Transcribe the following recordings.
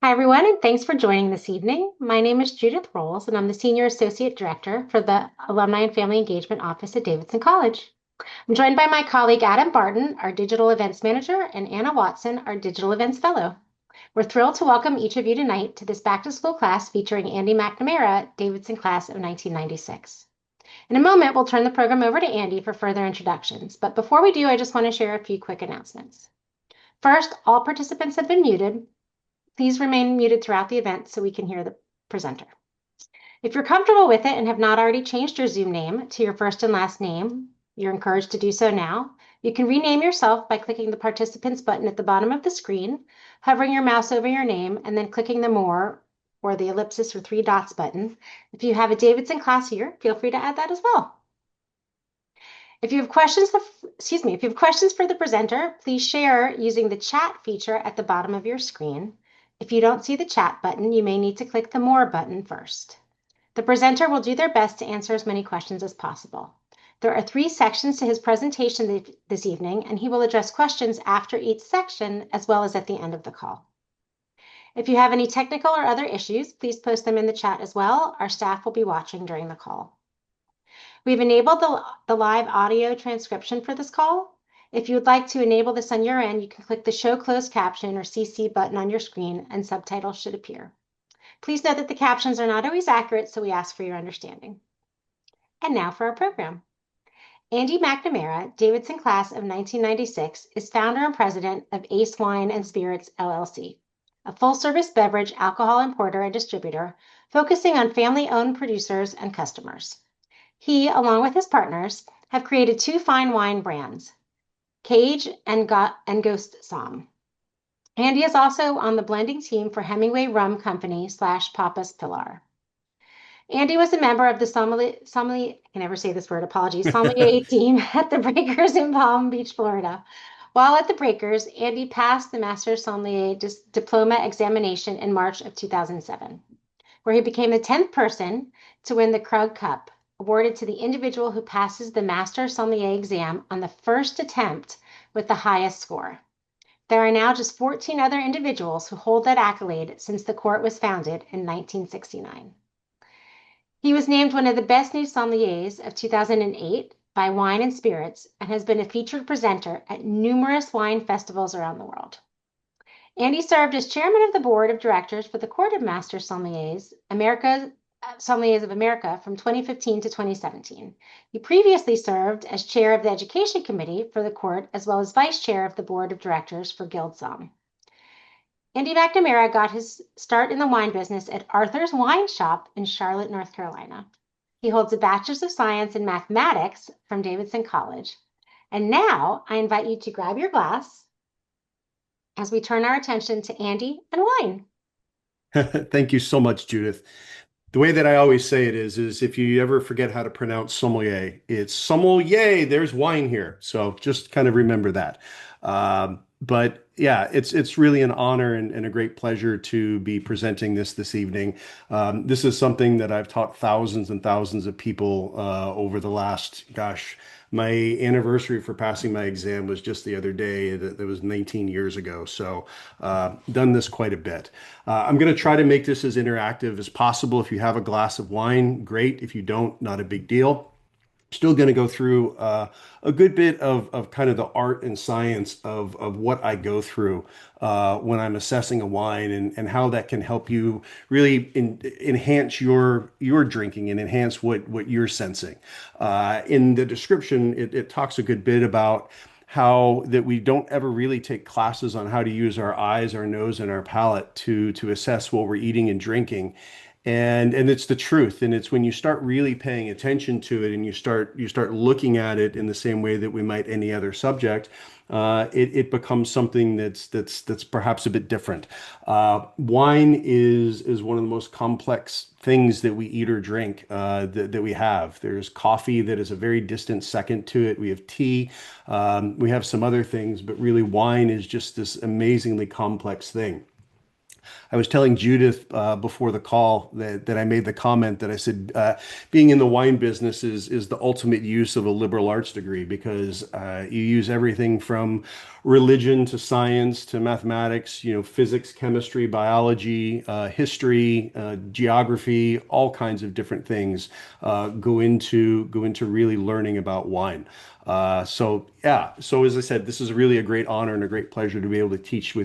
Hi, everyone, and thanks for joining this evening. My name is Judith Rolls, and I'm the Senior Associate Director for the Alumni and Family Engagement Office at Davidson College. I'm joined by my colleague Adam Barton, our Digital Events Manager, and Anna Watson, our Digital Events Fellow. We're thrilled to welcome each of you tonight to this back to school class featuring Andy McNamara, Davidson Class of 1996. In a moment, we'll turn the program over to Andy for further introductions. But before we do, I just want to share a few quick announcements. First, all participants have been muted. Please remain muted throughout the event so we can hear the presenter. If you're comfortable with it and have not already changed your Zoom name to your first and last name, you're encouraged to do so now. You can rename yourself by clicking the Participants button at the bottom of the screen, hovering your mouse over your name, and then clicking the More or the ellipsis or three dots button. If you have a Davidson class here, feel free to add that as well. If you have questions, if you have questions for the presenter, please share using the chat feature at the bottom of your screen. If you don't see the chat button, you may need to click the More button first. The presenter will do their best to answer as many questions as possible. There are three sections to his presentation this evening, and he will address questions after each section as well as at the end of the call. If you have any technical or other issues, please post them in the chat as well. Our staff will be watching during the call. We've enabled the live audio transcription for this call. If you would like to enable this on your end, you can click the Show Closed Caption or CC button on your screen and subtitles should appear. Please note that the captions are not always accurate, so we ask for your understanding. And now for our program. Andy McNamara, Davidson Class of 1996, is founder and president of Ace Wine and Spirits, LLC, a full-service beverage alcohol importer and distributor focusing on family-owned producers and customers. He, along with his partners, have created two fine wine brands, Cage and Ghost Somm. Andy is also on the blending team for Hemingway Rum Company / Papas Pilar. Andy was a member of the Sommelier, I can never say this word, apologies, Sommelier team at the Breakers in Palm Beach, Florida. While at the Breakers, Andy passed the Master Sommelier Diploma examination in March of 2007, where he became the 10th person to win the Krug Cup, awarded to the individual who passes the Master Sommelier exam on the first attempt with the highest score. There are now just 14 other individuals who hold that accolade since the court was founded in 1969. He was named one of the best new sommeliers of 2008 by Wine and Spirits and has been a featured presenter at numerous wine festivals around the world. Andy served as chairman of the board of directors for the Court of Master Sommeliers of America from 2015 to 2017. He previously served as chair of the education committee for the court as well as vice chair of the board of directors for Guild Somm. Andy McNamara got his start in the wine business at Arthur's Wine Shop in Charlotte, North Carolina. He holds a Bachelor's of Science in Mathematics from Davidson College. And now I invite you to grab your glass as we turn our attention to Andy and wine. Thank you so much, Judith. The way that I always say it is if you ever forget how to pronounce sommelier, it's sommelier, there's wine here. So just kind of remember that. But yeah, it's really an honor and a great pleasure to be presenting this evening. This is something that I've taught thousands and thousands of people over the last, gosh, my anniversary for passing my exam was just the other day. That was 19 years ago. So done this quite a bit. I'm going to try to make this as interactive as possible. If you have a glass of wine, great. If you don't, not a big deal. Still going to go through a good bit of kind of the art and science of what I go through when I'm assessing a wine and how that can help you really enhance your drinking and enhance what you're sensing. In the description, it talks a good bit about how that we don't ever really take classes on how to use our eyes, our nose, and our palate to assess what we're eating and drinking. And it's the truth. And it's when you start really paying attention to it and you start looking at it in the same way that we might any other subject, it becomes something that's perhaps a bit different. Wine is one of the most complex things that we eat or drink that we have. There's coffee that is a very distant second to it. We have tea. We have some other things, but really wine is just this amazingly complex thing. I was telling Judith before the call that I made the comment that I said being in the wine business is the ultimate use of a liberal arts degree because you use everything from religion to science to mathematics, physics, chemistry, biology, history, geography, all kinds of different things go into really learning about wine. So yeah, so as I said, this is really a great honor and a great pleasure to be able to teach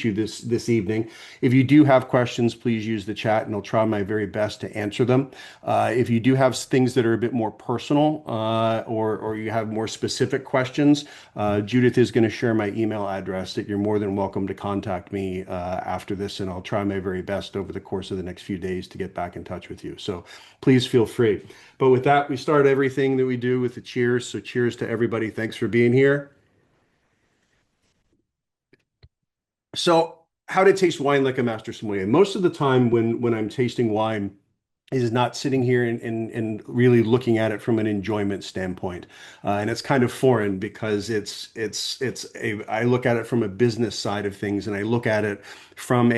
you this evening. If you do have questions, please use the chat, and I'll try my very best to answer them. If you do have things that are a bit more personal, or you have more specific questions, Judith is going to share my email address that you're more than welcome to contact me after this, and I'll try my very best over the course of the next few days to get back in touch with you. So please feel free. But with that, we start everything that we do with the cheers. So cheers to everybody. Thanks for being here. So, how to taste wine like a master sommelier. Most of the time when I'm tasting wine is not sitting here and really looking at it from an enjoyment standpoint. And it's kind of foreign because I look at it from a business side of things, and I look at it from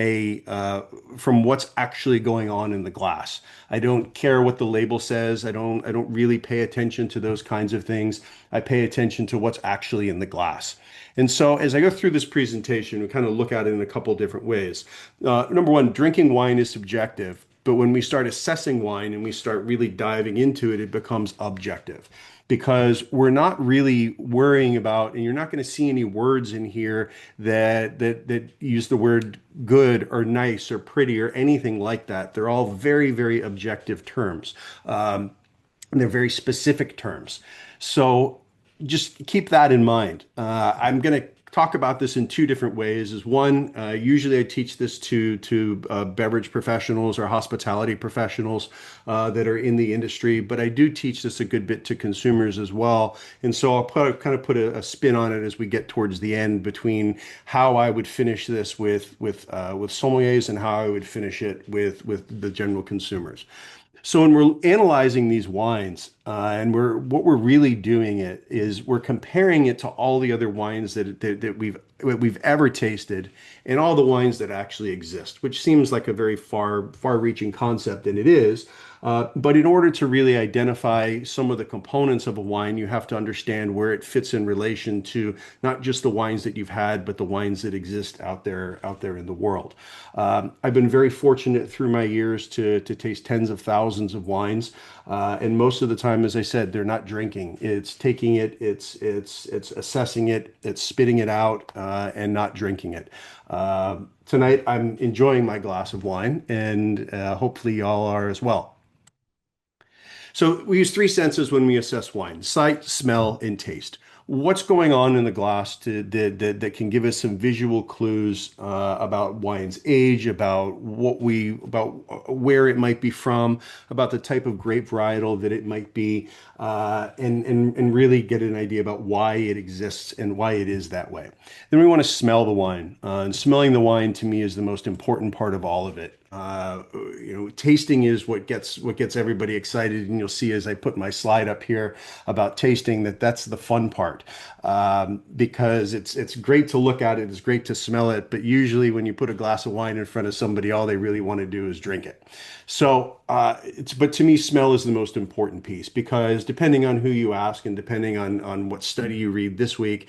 what's actually going on in the glass. I don't care what the label says. I don't really pay attention to those kinds of things. I pay attention to what's actually in the glass. And so as I go through this presentation, we kind of look at it in a couple different ways. Number one, drinking wine is subjective, but when we start assessing wine and we start really diving into it, it becomes objective because we're not really worrying about, and you're not going to see any words in here that use the word good or nice or pretty or anything like that. They're all very, very objective terms. And they're very specific terms. So just keep that in mind. I'm going to talk about this in two different ways. Is one, usually I teach this to beverage professionals or hospitality professionals that are in the industry, but I do teach this a good bit to consumers as well. And so I'll kind of put a spin on it as we get towards the end between how I would finish this with sommeliers and how I would finish it with the general consumers. So when we're analyzing these wines, and we're really doing it is we're comparing it to all the other wines that we've ever tasted, and all the wines that actually exist, which seems like a very far-reaching concept, and it is. But in order to really identify some of the components of a wine, you have to understand where it fits in relation to not just the wines that you've had, but the wines that exist out there in the world. I've been very fortunate through my years to taste tens of thousands of wines, and most of the time, as I said, they're not drinking. It's taking it, it's assessing it, it's spitting it out, and not drinking it. Tonight, I'm enjoying my glass of wine, and hopefully y'all are as well. So we use three senses when we assess wine: sight, smell, and taste. What's going on in the glass that can give us some visual clues about wine's age, about where it might be from, about the type of grape varietal that it might be, and really get an idea about why it exists and why it is that way. Then we want to smell the wine, and smelling the wine to me is the most important part of all of it. Tasting is what gets everybody excited, and you'll see as I put my slide up here about tasting that's the fun part, because it's great to look at it, it's great to smell it, but usually when you put a glass of wine in front of somebody, all they really want to do is drink it. So, but to me, smell is the most important piece because depending on who you ask and depending on what study you read this week,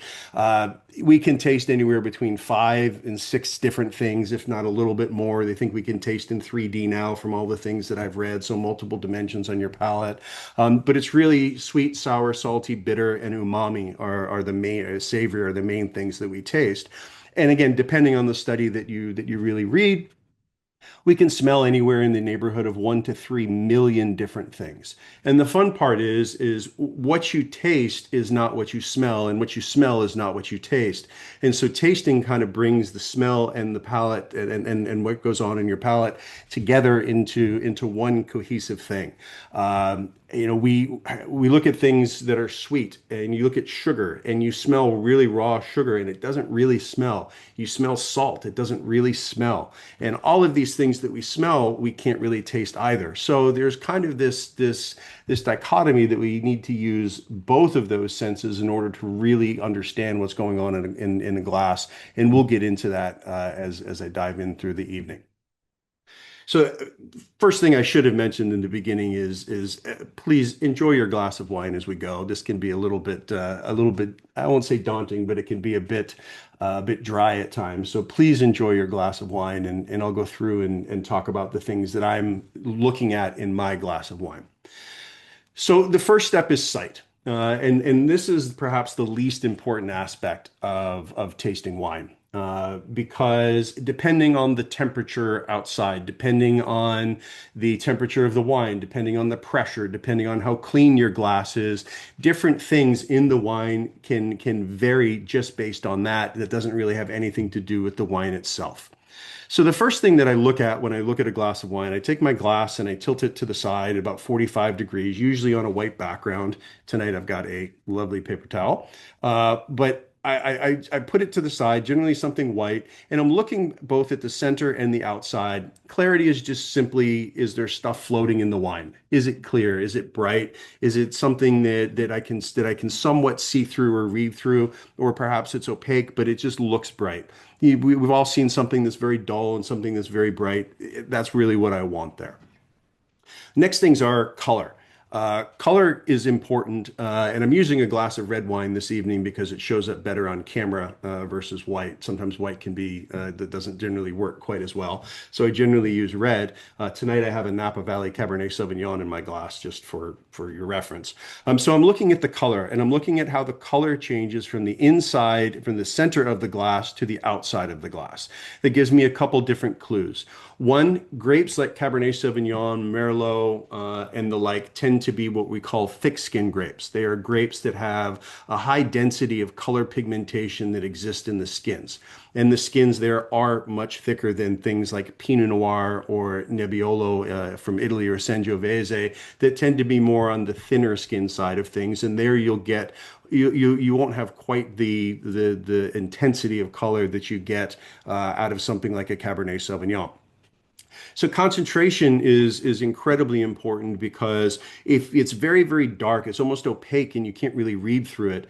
we can taste anywhere between 5 and 6 different things, if not a little bit more. They think we can taste in 3D now from all the things that I've read, so multiple dimensions on your palate. But it's really sweet, sour, salty, bitter, and umami are the main, savory are the main things that we taste. And again, depending on the study that you really read, we can smell anywhere in the neighborhood of 1 to 3 million different things. And the fun part is what you taste is not what you smell, and what you smell is not what you taste. And so tasting kind of brings the smell and the palate and what goes on in your palate together into one cohesive thing. We look at things that are sweet, and you look at sugar, and you smell really raw sugar, and it doesn't really smell. You smell salt, it doesn't really smell. And all of these things that we smell, we can't really taste either. So there's kind of this dichotomy that we need to use both of those senses in order to really understand what's going on in a glass. And we'll get into that as I dive in through the evening. So, first thing I should have mentioned in the beginning is please enjoy your glass of wine as we go. This can be a little bit I won't say daunting, but it can be a bit dry at times. So please enjoy your glass of wine, and I'll go through and talk about the things that I'm looking at in my glass of wine. So the first step is sight. And this is perhaps the least important aspect of tasting wine. Because depending on the temperature outside, depending on the temperature of the wine, depending on the pressure, depending on how clean your glass is, different things in the wine can vary just based on that. That doesn't really have anything to do with the wine itself. So the first thing that I look at when I look at a glass of wine, I take my glass and I tilt it to the side about 45 degrees, usually on a white background. Tonight I've got a lovely paper towel. But I put it to the side, generally something white, and I'm looking both at the center and the outside. Clarity is just simply, is there stuff floating in the wine? Is it clear? Is it bright? Is it something that I can somewhat see through or read through, or perhaps it's opaque, but it just looks bright. We've all seen something that's very dull and something that's very bright. That's really what I want there. Next things are color. Color is important, and I'm using a glass of red wine this evening because it shows up better on camera versus white. Sometimes white can be that doesn't generally work quite as well, so I generally use red. Tonight I have a Napa Valley Cabernet Sauvignon in my glass, just for your reference. So I'm looking at the color, and I'm looking at how the color changes from the inside, from the center of the glass to the outside of the glass. That gives me a couple different clues. One, grapes like Cabernet Sauvignon, Merlot, and the like tend to be what we call thick skin grapes. They are grapes that have a high density of color pigmentation that exist in the skins. And the skins there are much thicker than things like Pinot Noir or Nebbiolo from Italy or Sangiovese that tend to be more on the thinner skin side of things. And there you'll get you won't have quite the intensity of color that you get out of something like a Cabernet Sauvignon. So concentration is incredibly important because if it's very, very dark, it's almost opaque and you can't really read through it.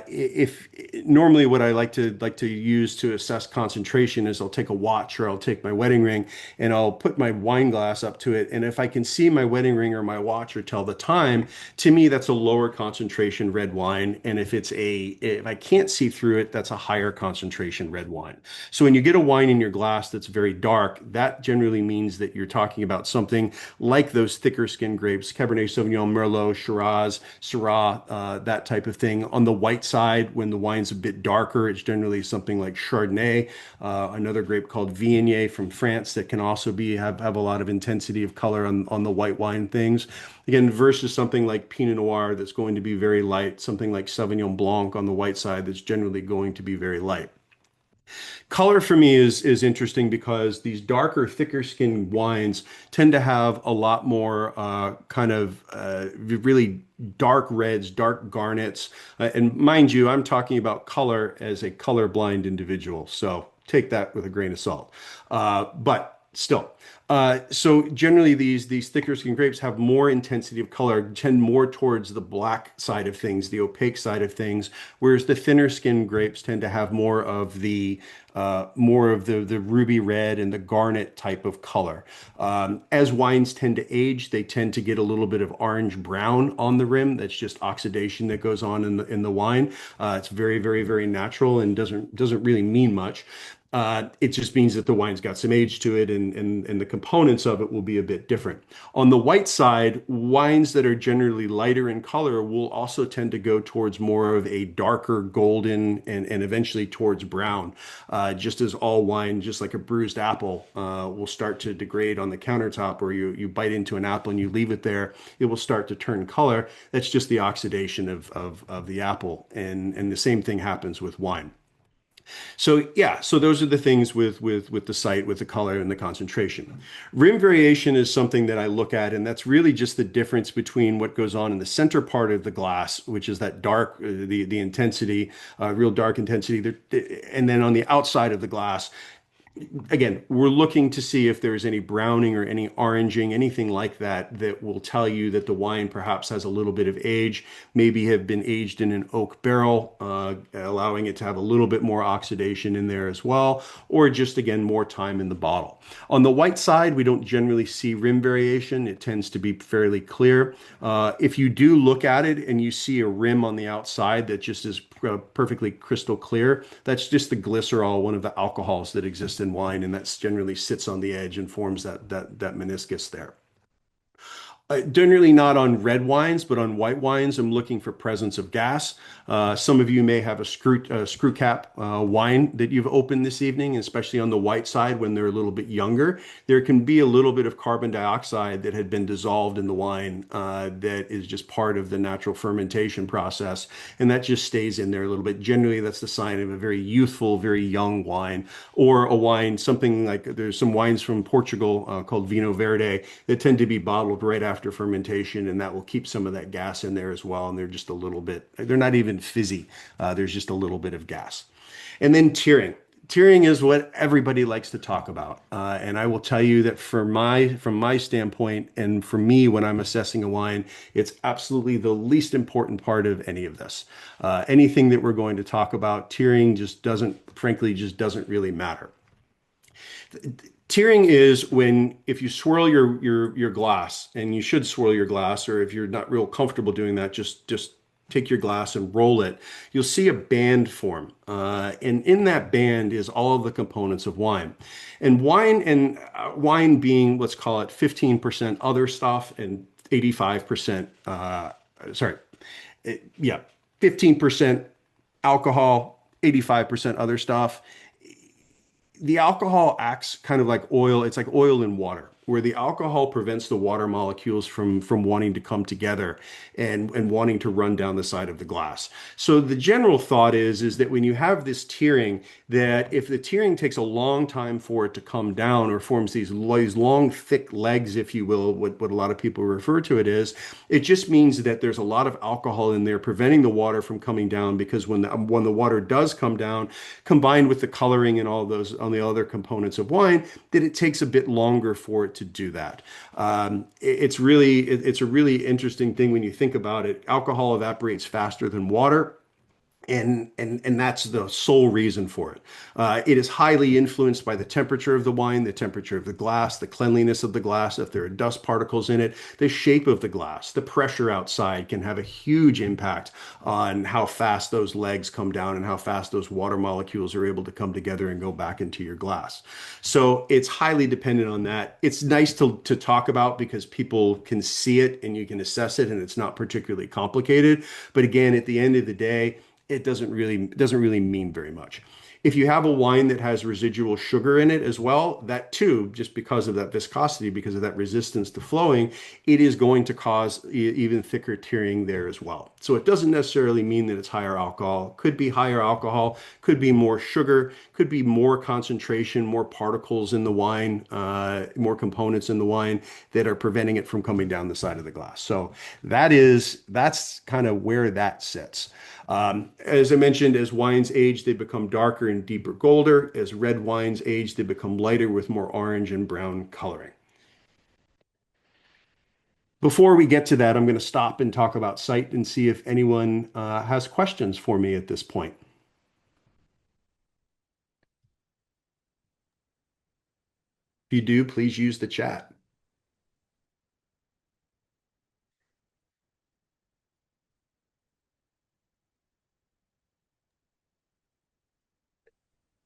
If normally what I like to use to assess concentration is I'll take a watch or I'll take my wedding ring and I'll put my wine glass up to it. And if I can see my wedding ring or my watch or tell the time, to me that's a lower concentration red wine. And if I can't see through it, that's a higher concentration red wine. So when you get a wine in your glass that's very dark, that generally means that you're talking about something like those thicker skin grapes, Cabernet Sauvignon, Merlot, Shiraz, Syrah, that type of thing. On the white side, when the wine's a bit darker, it's generally something like Chardonnay, another grape called Viognier from France that can also have a lot of intensity of color on the white wine things. Again, versus something like Pinot Noir that's going to be very light, something like Sauvignon Blanc on the white side that's generally going to be very light. Color for me is interesting because these darker, thicker skinned wines tend to have a lot more really dark reds, dark garnets. And mind you, I'm talking about color as a colorblind individual. So take that with a grain of salt. But still. So generally these thicker skin grapes have more intensity of color, tend more towards the black side of things, the opaque side of things, whereas the thinner skin grapes tend to have more of the ruby red and the garnet type of color. As wines tend to age, they tend to get a little bit of orange brown on the rim. That's just oxidation that goes on in the wine. It's very, very, very natural and doesn't really mean much. It just means that the wine's got some age to it and the components of it will be a bit different. On the white side, wines that are generally lighter in color will also tend to go towards more of a darker golden and eventually towards brown. Just as all wine, just like a bruised apple, will start to degrade on the countertop, or you bite into an apple and you leave it there, it will start to turn color. That's just the oxidation of the apple. And the same thing happens with wine. So yeah, so those are the things with the sight, with the color and the concentration. Rim variation is something that I look at, and that's really just the difference between what goes on in the center part of the glass, which is that dark, the intensity, real dark intensity, and then on the outside of the glass, Again, we're looking to see if there's any browning or any oranging, anything like that that will tell you that the wine perhaps has a little bit of age, maybe have been aged in an oak barrel, allowing it to have a little bit more oxidation in there as well, or just again, more time in the bottle. On the white side, we don't generally see rim variation. It tends to be fairly clear. If you do look at it and you see a rim on the outside that just is perfectly crystal clear, that's just the glycerol, one of the alcohols that exist in wine, and that generally sits on the edge and forms that meniscus there. Generally not on red wines, but on white wines, I'm looking for presence of gas. Some of you may have screw cap wine that you've opened this evening, especially on the white side when they're a little bit younger. There can be a little bit of carbon dioxide that had been dissolved in the wine that is just part of the natural fermentation process, and that just stays in there a little bit. Generally, that's the sign of a very youthful, very young wine, or a wine, something like there's some wines from Portugal called Vinho Verde that tend to be bottled right after fermentation, and that will keep some of that gas in there as well. And they're just a little bit, they're not even fizzy. There's just a little bit of gas. And then tiering. Tiering is what everybody likes to talk about. And I will tell you that from my standpoint, and for me, when I'm assessing a wine, it's absolutely the least important part of any of this. Anything that we're going to talk about, tiering just doesn't, frankly, just doesn't really matter. Tiering is when if you swirl your glass, and you should swirl your glass, or if you're not real comfortable doing that, just take your glass and roll it. You'll see a band form, and in that band is all of the components of wine, and wine being, let's call it 15% other stuff and 85%. Sorry, yeah, 15% alcohol, 85% other stuff. The alcohol acts kind of like oil. It's like oil in water, where the alcohol prevents the water molecules from wanting to come together and wanting to run down the side of the glass. So the general thought is that when you have this tiering, that if the tiering takes a long time for it to come down, or forms these long, thick legs, if you will, what a lot of people refer to it as, it just means that there's a lot of alcohol in there preventing the water from coming down, because when the water does come down, combined with the coloring and all those on the other components of wine, that it takes a bit longer for it to do that. It's a really interesting thing when you think about it. Alcohol evaporates faster than water. And that's the sole reason for it. It is highly influenced by the temperature of the wine, the temperature of the glass, the cleanliness of the glass, if there are dust particles in it, the shape of the glass, the pressure outside can have a huge impact on how fast those legs come down and how fast those water molecules are able to come together and go back into your glass. So it's highly dependent on that. It's nice to talk about because people can see it and you can assess it, and it's not particularly complicated. But again, at the end of the day, it doesn't really mean very much. If you have a wine that has residual sugar in it as well, that too, just because of that viscosity, because of that resistance to flowing, it is going to cause even thicker tearing there as well. So it doesn't necessarily mean that it's higher alcohol. Could be higher alcohol, could be more sugar, could be more concentration, more particles in the wine, more components in the wine that are preventing it from coming down the side of the glass. So that's kind of where that sits. As I mentioned, as wines age, they become darker and deeper golder. As red wines age, they become lighter with more orange and brown coloring. Before we get to that, I'm going to stop and talk about sight and see if anyone has questions for me at this point. If you do, please use the chat.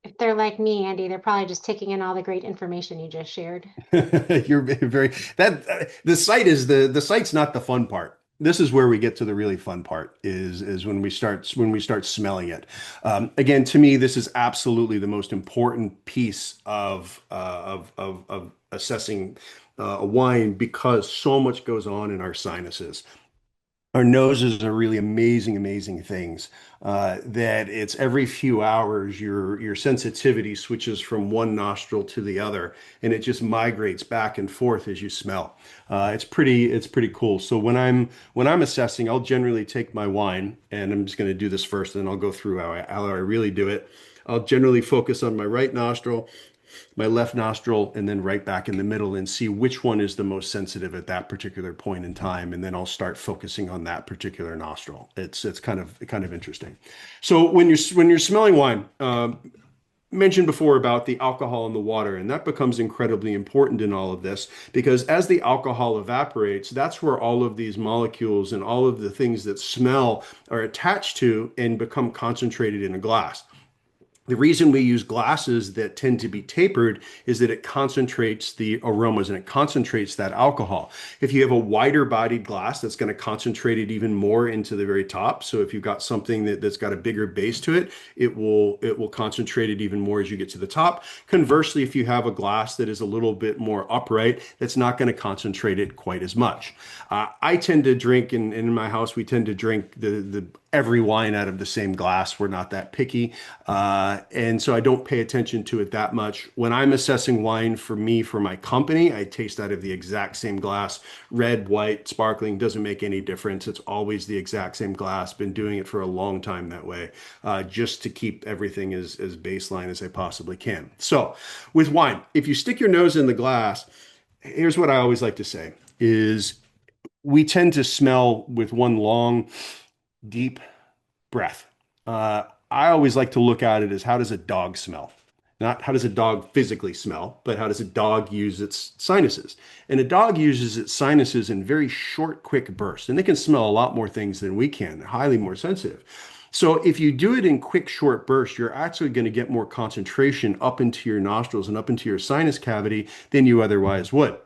If they're like me, Andy, they're probably just taking in all the great information you just shared. You're very that the site is the site's not the fun part. This is where we get to the really fun part is when we start smelling it. Again, to me, this is absolutely the most important piece of assessing a wine, because so much goes on in our sinuses. Our noses are really amazing, amazing things. That it's every few hours your sensitivity switches from one nostril to the other, and it just migrates back and forth as you smell. It's pretty cool. So when I'm assessing, I'll generally take my wine, and I'm just going to do this first, and then I'll go through how I really do it. I'll generally focus on my right nostril, my left nostril, and then right back in the middle and see which one is the most sensitive at that particular point in time. And then I'll start focusing on that particular nostril. It's kind of interesting. So when you're smelling wine, mentioned before about the alcohol in the water, and that becomes incredibly important in all of this because as the alcohol evaporates, that's where all of these molecules and all of the things that smell are attached to and become concentrated in a glass. The reason we use glasses that tend to be tapered is that it concentrates the aromas and it concentrates that alcohol. If you have a wider bodied glass, that's going to concentrate it even more into the very top. So if you've got something that's got a bigger base to it, it will concentrate it even more as you get to the top. Conversely, if you have a glass that is a little bit more upright, that's not going to concentrate it quite as much. I tend to drink, and in my house, we tend to drink the every wine out of the same glass. We're not that picky. And so I don't pay attention to it that much. When I'm assessing wine for me, for my company, I taste out of the exact same glass. Red, white, sparkling, doesn't make any difference. It's always the exact same glass. Been doing it for a long time that way, just to keep everything as baseline as I possibly can. So with wine, if you stick your nose in the glass, here's what I always like to say is we tend to smell with one long, deep breath. I always like to look at it as how does a dog smell? Not how does a dog physically smell, but how does a dog use its sinuses? And a dog uses its sinuses in very short, quick bursts, and they can smell a lot more things than we can. They're highly more sensitive. So if you do it in quick, short bursts, you're actually going to get more concentration up into your nostrils and up into your sinus cavity than you otherwise would.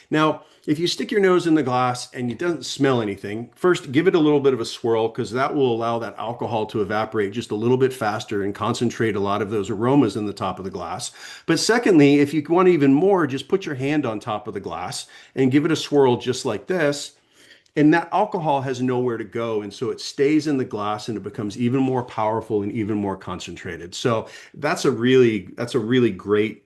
Now, if you stick your nose in the glass and it doesn't smell anything, first give it a little bit of a swirl because that will allow that alcohol to evaporate just a little bit faster and concentrate a lot of those aromas in the top of the glass. But secondly, if you want even more, just put your hand on top of the glass and give it a swirl just like this. And that alcohol has nowhere to go. And so it stays in the glass and it becomes even more powerful and even more concentrated. So that's a really great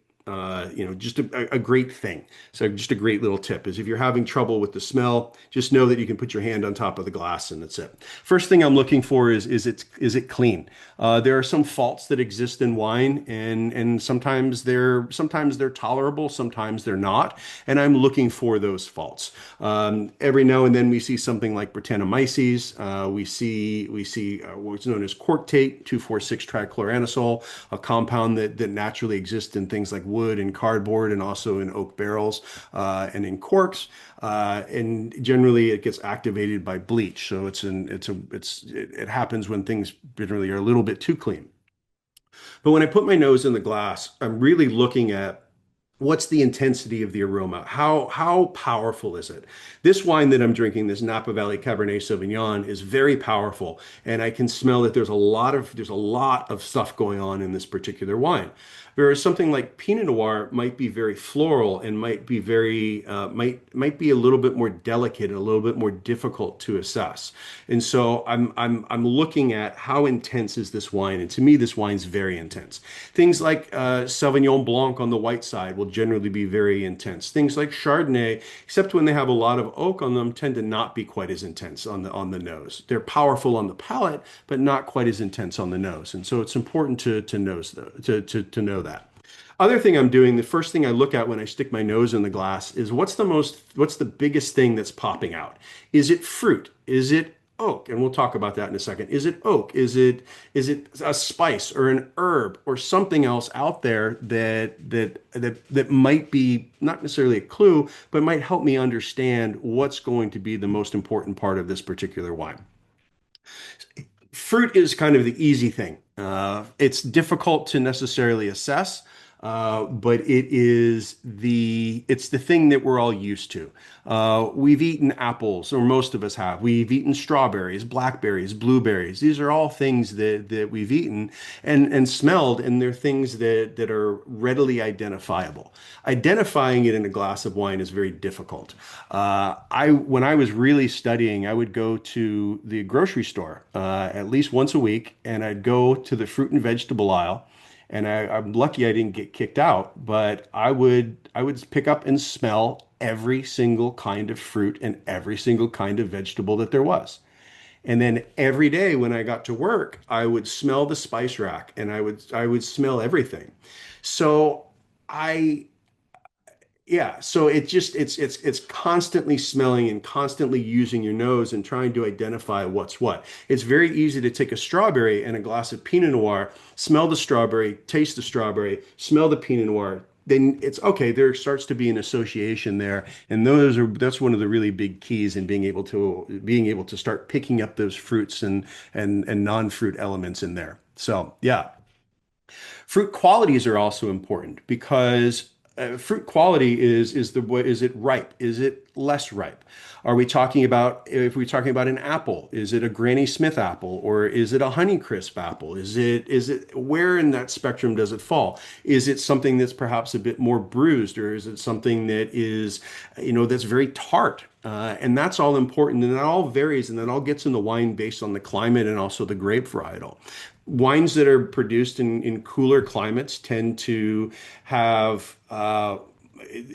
just a great thing. So just a great little tip is if you're having trouble with the smell, just know that you can put your hand on top of the glass and that's it. First thing I'm looking for is it clean? There are some faults that exist in wine, and sometimes they're tolerable, sometimes they're not, and I'm looking for those faults. Every now and then we see something like Brettanomyces. We see what's known as corktate, 2,4,6 trichloroanisole, a compound that naturally exists in things like wood and cardboard and also in oak barrels and in corks. And generally it gets activated by bleach. So it happens when things generally are a little bit too clean. But when I put my nose in the glass, I'm really looking at what's the intensity of the aroma? How powerful is it? This wine that I'm drinking, this Napa Valley Cabernet Sauvignon, is very powerful, and I can smell that there's a lot of stuff going on in this particular wine. Whereas something like Pinot Noir might be very floral and might be a little bit more delicate and a little bit more difficult to assess. And so I'm looking at how intense is this wine, and to me, this wine's very intense. Things like Sauvignon Blanc on the white side will generally be very intense. Things like Chardonnay, except when they have a lot of oak on them, tend to not be quite as intense on the nose. They're powerful on the palate, but not quite as intense on the nose. And so it's important to know that. Other thing I'm doing, the first thing I look at when I stick my nose in the glass is what's the biggest thing that's popping out? Is it fruit? Is it oak? And we'll talk about that in a second. Is it oak? Is it a spice or an herb or something else out there that might be not necessarily a clue, but might help me understand what's going to be the most important part of this particular wine? Fruit is kind of the easy thing. It's difficult to necessarily assess, but it's the thing that we're all used to. We've eaten apples, or most of us have. We've eaten strawberries, blackberries, blueberries. These are all things that we've eaten and smelled, and they're things that are readily identifiable. Identifying it in a glass of wine is very difficult. When I was really studying, I would go to the grocery store at least once a week, and I'd go to the fruit and vegetable aisle. And I'm lucky I didn't get kicked out, but I would pick up and smell every single kind of fruit and every single kind of vegetable that there was. And then every day when I got to work, I would smell the spice rack and I would smell everything. So I Yeah, so it's constantly smelling and constantly using your nose and trying to identify what's what. It's very easy to take a strawberry and a glass of Pinot Noir, smell the strawberry, taste the strawberry, smell the Pinot Noir. Then it's okay. There starts to be an association there, and that's one of the really big keys in being able to start picking up those fruits and non-fruit elements in there. So yeah. Fruit qualities are also important because fruit quality is the what is it ripe? Is it less ripe? Are we talking about if we're talking about an apple, is it a Granny Smith apple or is it a Honeycrisp apple? Is it where in that spectrum does it fall? Is it something that's perhaps a bit more bruised or is it something that is, that's very tart? And that's all important, and that all varies, and that all gets in the wine based on the climate and also the grape varietal. Wines that are produced in cooler climates tend to have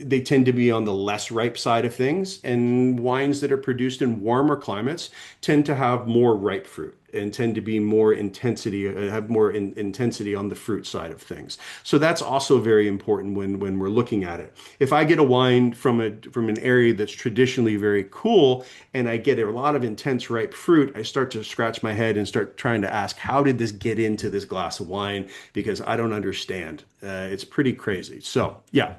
they tend to be on the less ripe side of things, and wines that are produced in warmer climates tend to have more ripe fruit and tend to be more intensity, have more intensity on the fruit side of things. So that's also very important when we're looking at it. If I get a wine from an area that's traditionally very cool and I get a lot of intense ripe fruit, I start to scratch my head and start trying to ask, how did this get into this glass of wine? Because I don't understand. It's pretty crazy. So, yeah.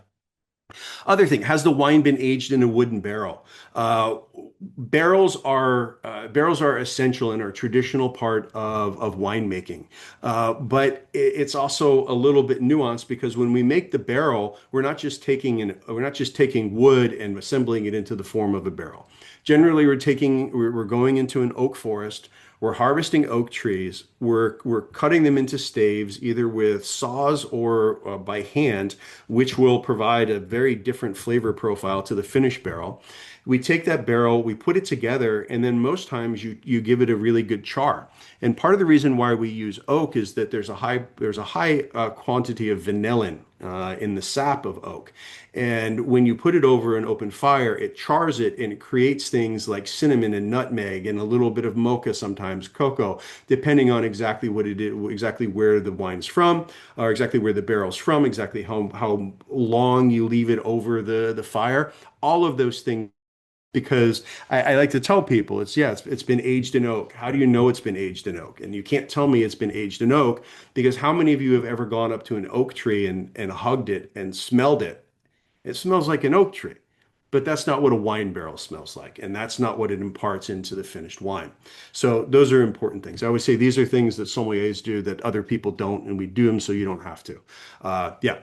Other thing, has the wine been aged in a wooden barrel? Uh, barrels are essential and are a traditional part of winemaking. But it's also a little bit nuanced because when we make the barrel, we're not just taking wood and assembling it into the form of a barrel. Generally, we're going into an oak forest. We're harvesting oak trees. We're cutting them into staves, either with saws or by hand, which will provide a very different flavor profile to the finished barrel. We take that barrel, we put it together, and then most times you give it a really good char. And part of the reason why we use oak is that there's a high quantity of vanillin in the sap of oak. And when you put it over an open fire, it chars it and it creates things like cinnamon and nutmeg and a little bit of mocha, sometimes cocoa, depending on exactly what it is, exactly where the wine's from, or exactly where the barrel's from, exactly how long you leave it over the fire. All of those things, because I like to tell people it's been aged in oak. How do you know it's been aged in oak? And you can't tell me it's been aged in oak because how many of you have ever gone up to an oak tree and hugged it and smelled it? It smells like an oak tree, but that's not what a wine barrel smells like, and that's not what it imparts into the finished wine. So those are important things. I always say these are things that sommeliers do that other people don't, and we do them so you don't have to. Yeah.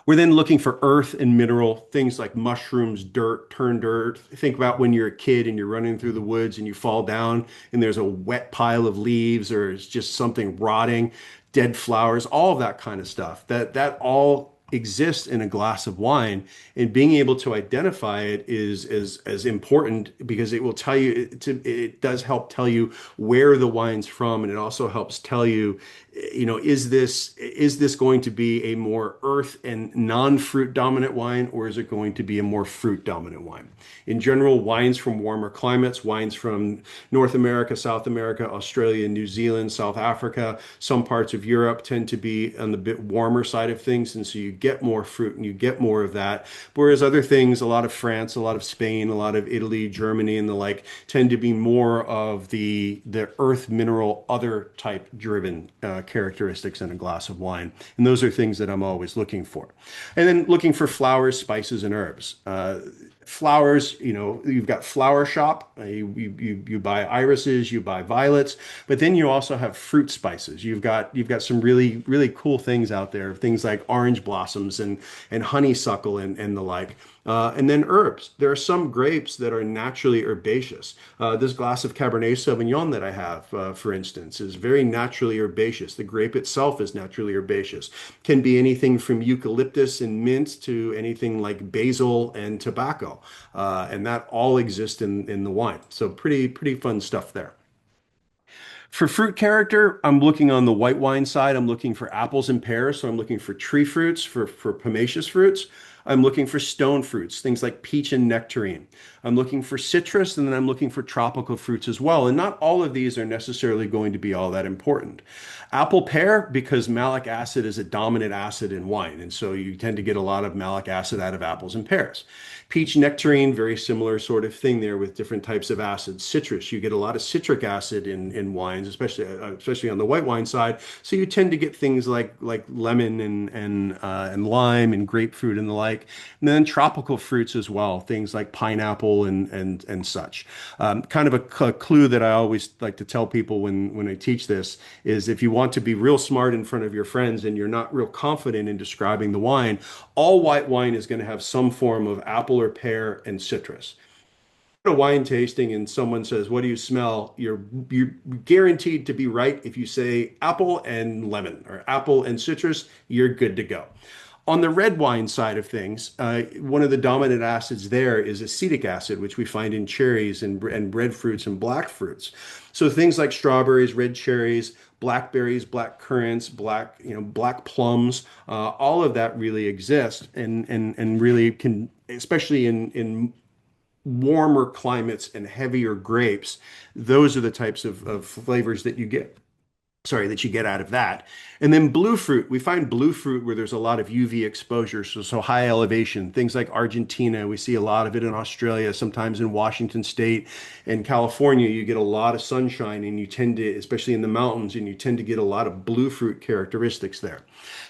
We're then looking for earth and mineral things like mushrooms, dirt, turned earth. Think about when you're a kid and you're running through the woods and you fall down and there's a wet pile of leaves or it's just something rotting, dead flowers, all of that kind of stuff. That all exists in a glass of wine, and being able to identify it is as important because it will tell you it does help tell you where the wine's from, and it also helps tell you, is this going to be a more earth and non-fruit dominant wine, or is it going to be a more fruit dominant wine? In general, wines from warmer climates, wines from North America, South America, Australia, New Zealand, South Africa, some parts of Europe tend to be on the bit warmer side of things, and so you get more fruit and you get more of that. Whereas other things, a lot of France, a lot of Spain, a lot of Italy, Germany, and the like, tend to be more of the earth mineral other type driven characteristics in a glass of wine. And those are things that I'm always looking for. And then looking for flowers, spices, and herbs. Flowers, you've got flower shop. You buy irises, you buy violets, but then you also have fruit spices. You've got some really really cool things out there, things like orange blossoms and honeysuckle and the like. And then herbs. There are some grapes that are naturally herbaceous. This glass of Cabernet Sauvignon that I have, for instance, is very naturally herbaceous. The grape itself is naturally herbaceous. Can be anything from eucalyptus and mint to anything like basil and tobacco. And that all exists in the wine. So pretty fun stuff there. For fruit character, I'm looking on the white wine side. I'm looking for apples and pears. So I'm looking for tree fruits, for pomaceous fruits. I'm looking for stone fruits, things like peach and nectarine. I'm looking for citrus, and then I'm looking for tropical fruits as well. And not all of these are necessarily going to be all that important. Apple pear, because malic acid is a dominant acid in wine, and so you tend to get a lot of malic acid out of apples and pears. Peach nectarine, very similar sort of thing there with different types of acids. Citrus, you get a lot of citric acid in wines, especially on the white wine side. So you tend to get things like lemon and lime and grapefruit and the like. And then tropical fruits as well, things like pineapple and such. Kind of a clue that I always like to tell people when I teach this is if you want to be real smart in front of your friends and you're not real confident in describing the wine, all white wine is going to have some form of apple or pear and citrus. A wine tasting and someone says, "What do you smell?" You're guaranteed to be right. If you say apple and lemon or apple and citrus, you're good to go. On the red wine side of things, one of the dominant acids there is acetic acid, which we find in cherries and breadfruits and black fruits. So things like strawberries, red cherries, blackberries, black currants, black plums, all of that really exists and really can, especially in warmer climates and heavier grapes, those are the types of flavors that you get. Sorry, that you get out of that. And then blue fruit, we find blue fruit where there's a lot of UV exposure, so high elevation, things like Argentina, we see a lot of it in Australia, sometimes in Washington State and California, you get a lot of sunshine and you tend to, especially in the mountains, and you tend to get a lot of blue fruit characteristics there.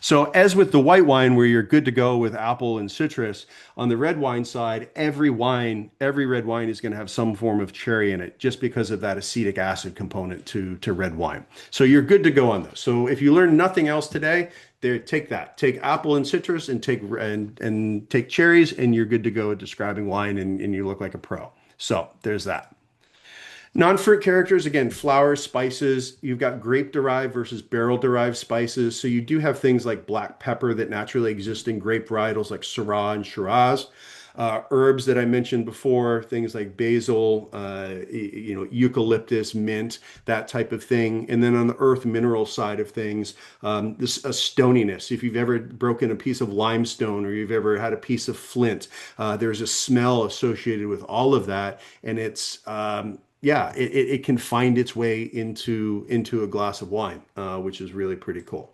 So as with the white wine where you're good to go with apple and citrus, on the red wine side, every red wine is going to have some form of cherry in it just because of that acetic acid component to red wine. So you're good to go on those. So if you learn nothing else today, there, take that. Take apple and citrus and take cherries, and you're good to go at describing wine, and you look like a pro. So there's that. Non-fruit characters, again, flowers, spices. You've got grape-derived versus barrel-derived spices. So you do have things like black pepper that naturally exist in grape varietals like Syrah and Shiraz. Herbs that I mentioned before, things like basil, eucalyptus, mint, that type of thing. And then on the earth mineral side of things, this a stoniness. If you've ever broken a piece of limestone or you've ever had a piece of flint, there's a smell associated with all of that, and it's yeah, it can find its way into a glass of wine, which is really pretty cool.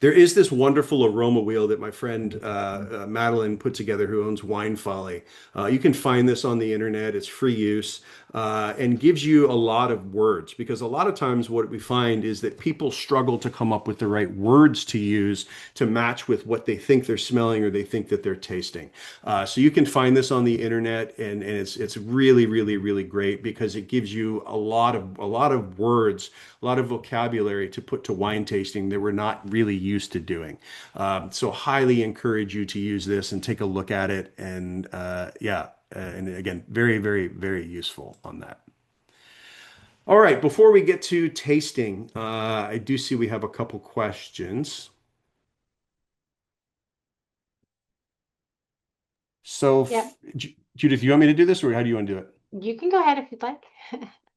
There is this wonderful aroma wheel that my friend Madeline put together, who owns Wine Folly. You can find this on the internet. It's free use and gives you a lot of words because a lot of times what we find is that people struggle to come up with the right words to use to match with what they think they're smelling or they think that they're tasting. So you can find this on the internet, and it's really, really, really great because it gives you a lot of words, a lot of vocabulary to put to wine tasting that we're not really used to doing. So highly encourage you to use this and take a look at it. And yeah, and again, very, very, very useful on that. All right, before we get to tasting, I do see we have a couple questions. So, Yep. Judith, you want me to do this, or how do you want to do it? You can go ahead if you'd like.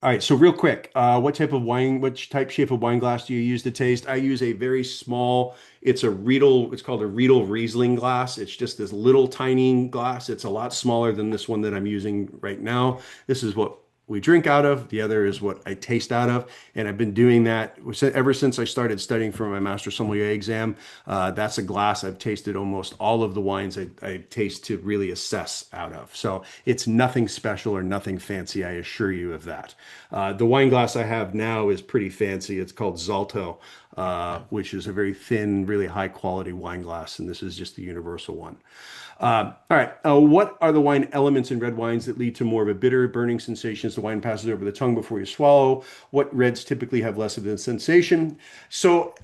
All right, so real quick, which type shape of wine glass do you use to taste? I use a very small, it's called a Riedel Riesling glass. It's just this little tiny glass. It's a lot smaller than this one that I'm using right now. This is what we drink out of. The other is what I taste out of. And I've been doing that ever since I started studying for my Master Sommelier exam. That's a glass I've tasted almost all of the wines I taste to really assess out of. So it's nothing special or nothing fancy, I assure you of that. The wine glass I have now is pretty fancy. It's called Zalto, which is a very thin, really high quality wine glass. And this is just the universal one. All right. What are the wine elements in red wines that lead to more of a bitter, burning sensation as the wine passes over the tongue before you swallow? What reds typically have less of a sensation? So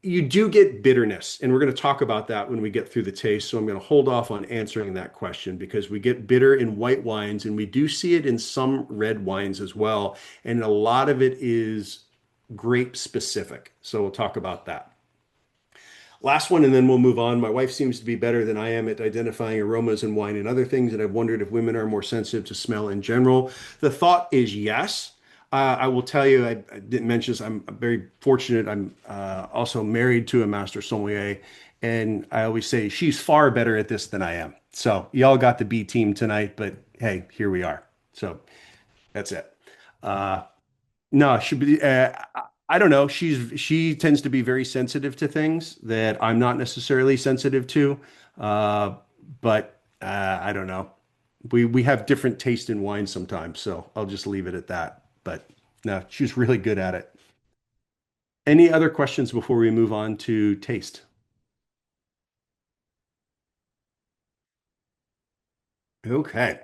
you do get bitterness, and we're going to talk about that when we get through the taste. So I'm going to hold off on answering that question because we get bitter in white wines, and we do see it in some red wines as well. And a lot of it is grape specific. So we'll talk about that. Last one, and then we'll move on. My wife seems to be better than I am at identifying aromas in wine and other things, and I've wondered if women are more sensitive to smell in general. The thought is yes. I will tell you, I didn't mention this. I'm very fortunate. I'm also married to a master sommelier, and I always say she's far better at this than I am. So y'all got the B team tonight, but hey, here we are. So that's it. Uh, no, should be. I don't know. She tends to be very sensitive to things that I'm not necessarily sensitive to. Uh, but I don't know. We have different taste in wine sometimes, so I'll just leave it at that. But no, she's really good at it. Any other questions before we move on to taste? Okay.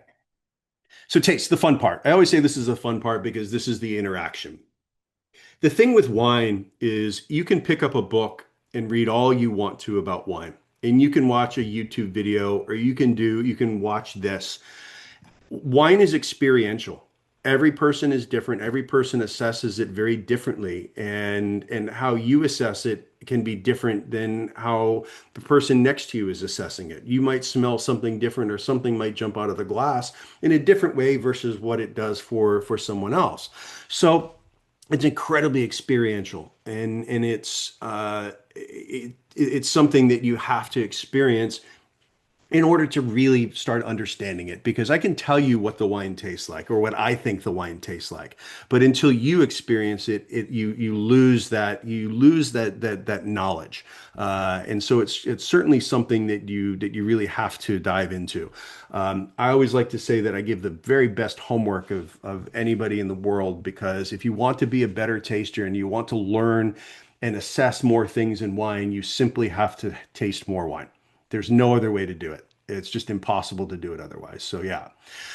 So taste, the fun part. I always say this is the fun part because this is the interaction. The thing with wine is you can pick up a book and read all you want to about wine. And you can watch a YouTube video or you can watch this. Wine is experiential. Every person is different. Every person assesses it very differently, and how you assess it can be different than how the person next to you is assessing it. You might smell something different, or something might jump out of the glass in a different way versus what it does for someone else. So it's incredibly experiential, and it's something that you have to experience in order to really start understanding it, because I can tell you what the wine tastes like or what I think the wine tastes like, but until you experience it, you lose that knowledge, and so it's certainly something that you really have to dive into. I always like to say that I give the very best homework of anybody in the world, because if you want to be a better taster and you want to learn and assess more things in wine, you simply have to taste more wine. There's no other way to do it. It's just impossible to do it otherwise. So yeah.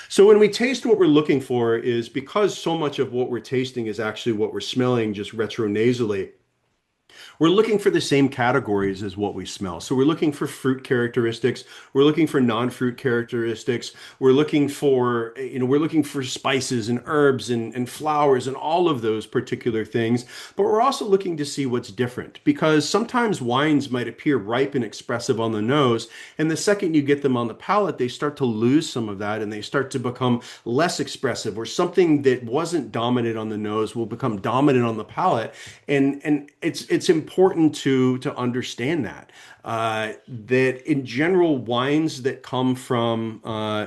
So when we taste, what we're looking for is, because so much of what we're tasting is actually what we're smelling just retronasally, we're looking for the same categories as what we smell. So we're looking for fruit characteristics. We're looking for non-fruit characteristics. We're looking for spices and herbs and flowers and all of those particular things. But we're also looking to see what's different, because sometimes wines might appear ripe and expressive on the nose, and the second you get them on the palate, they start to lose some of that and they start to become less expressive, or something that wasn't dominant on the nose will become dominant on the palate. And it's important to understand that, that in general, wines that come from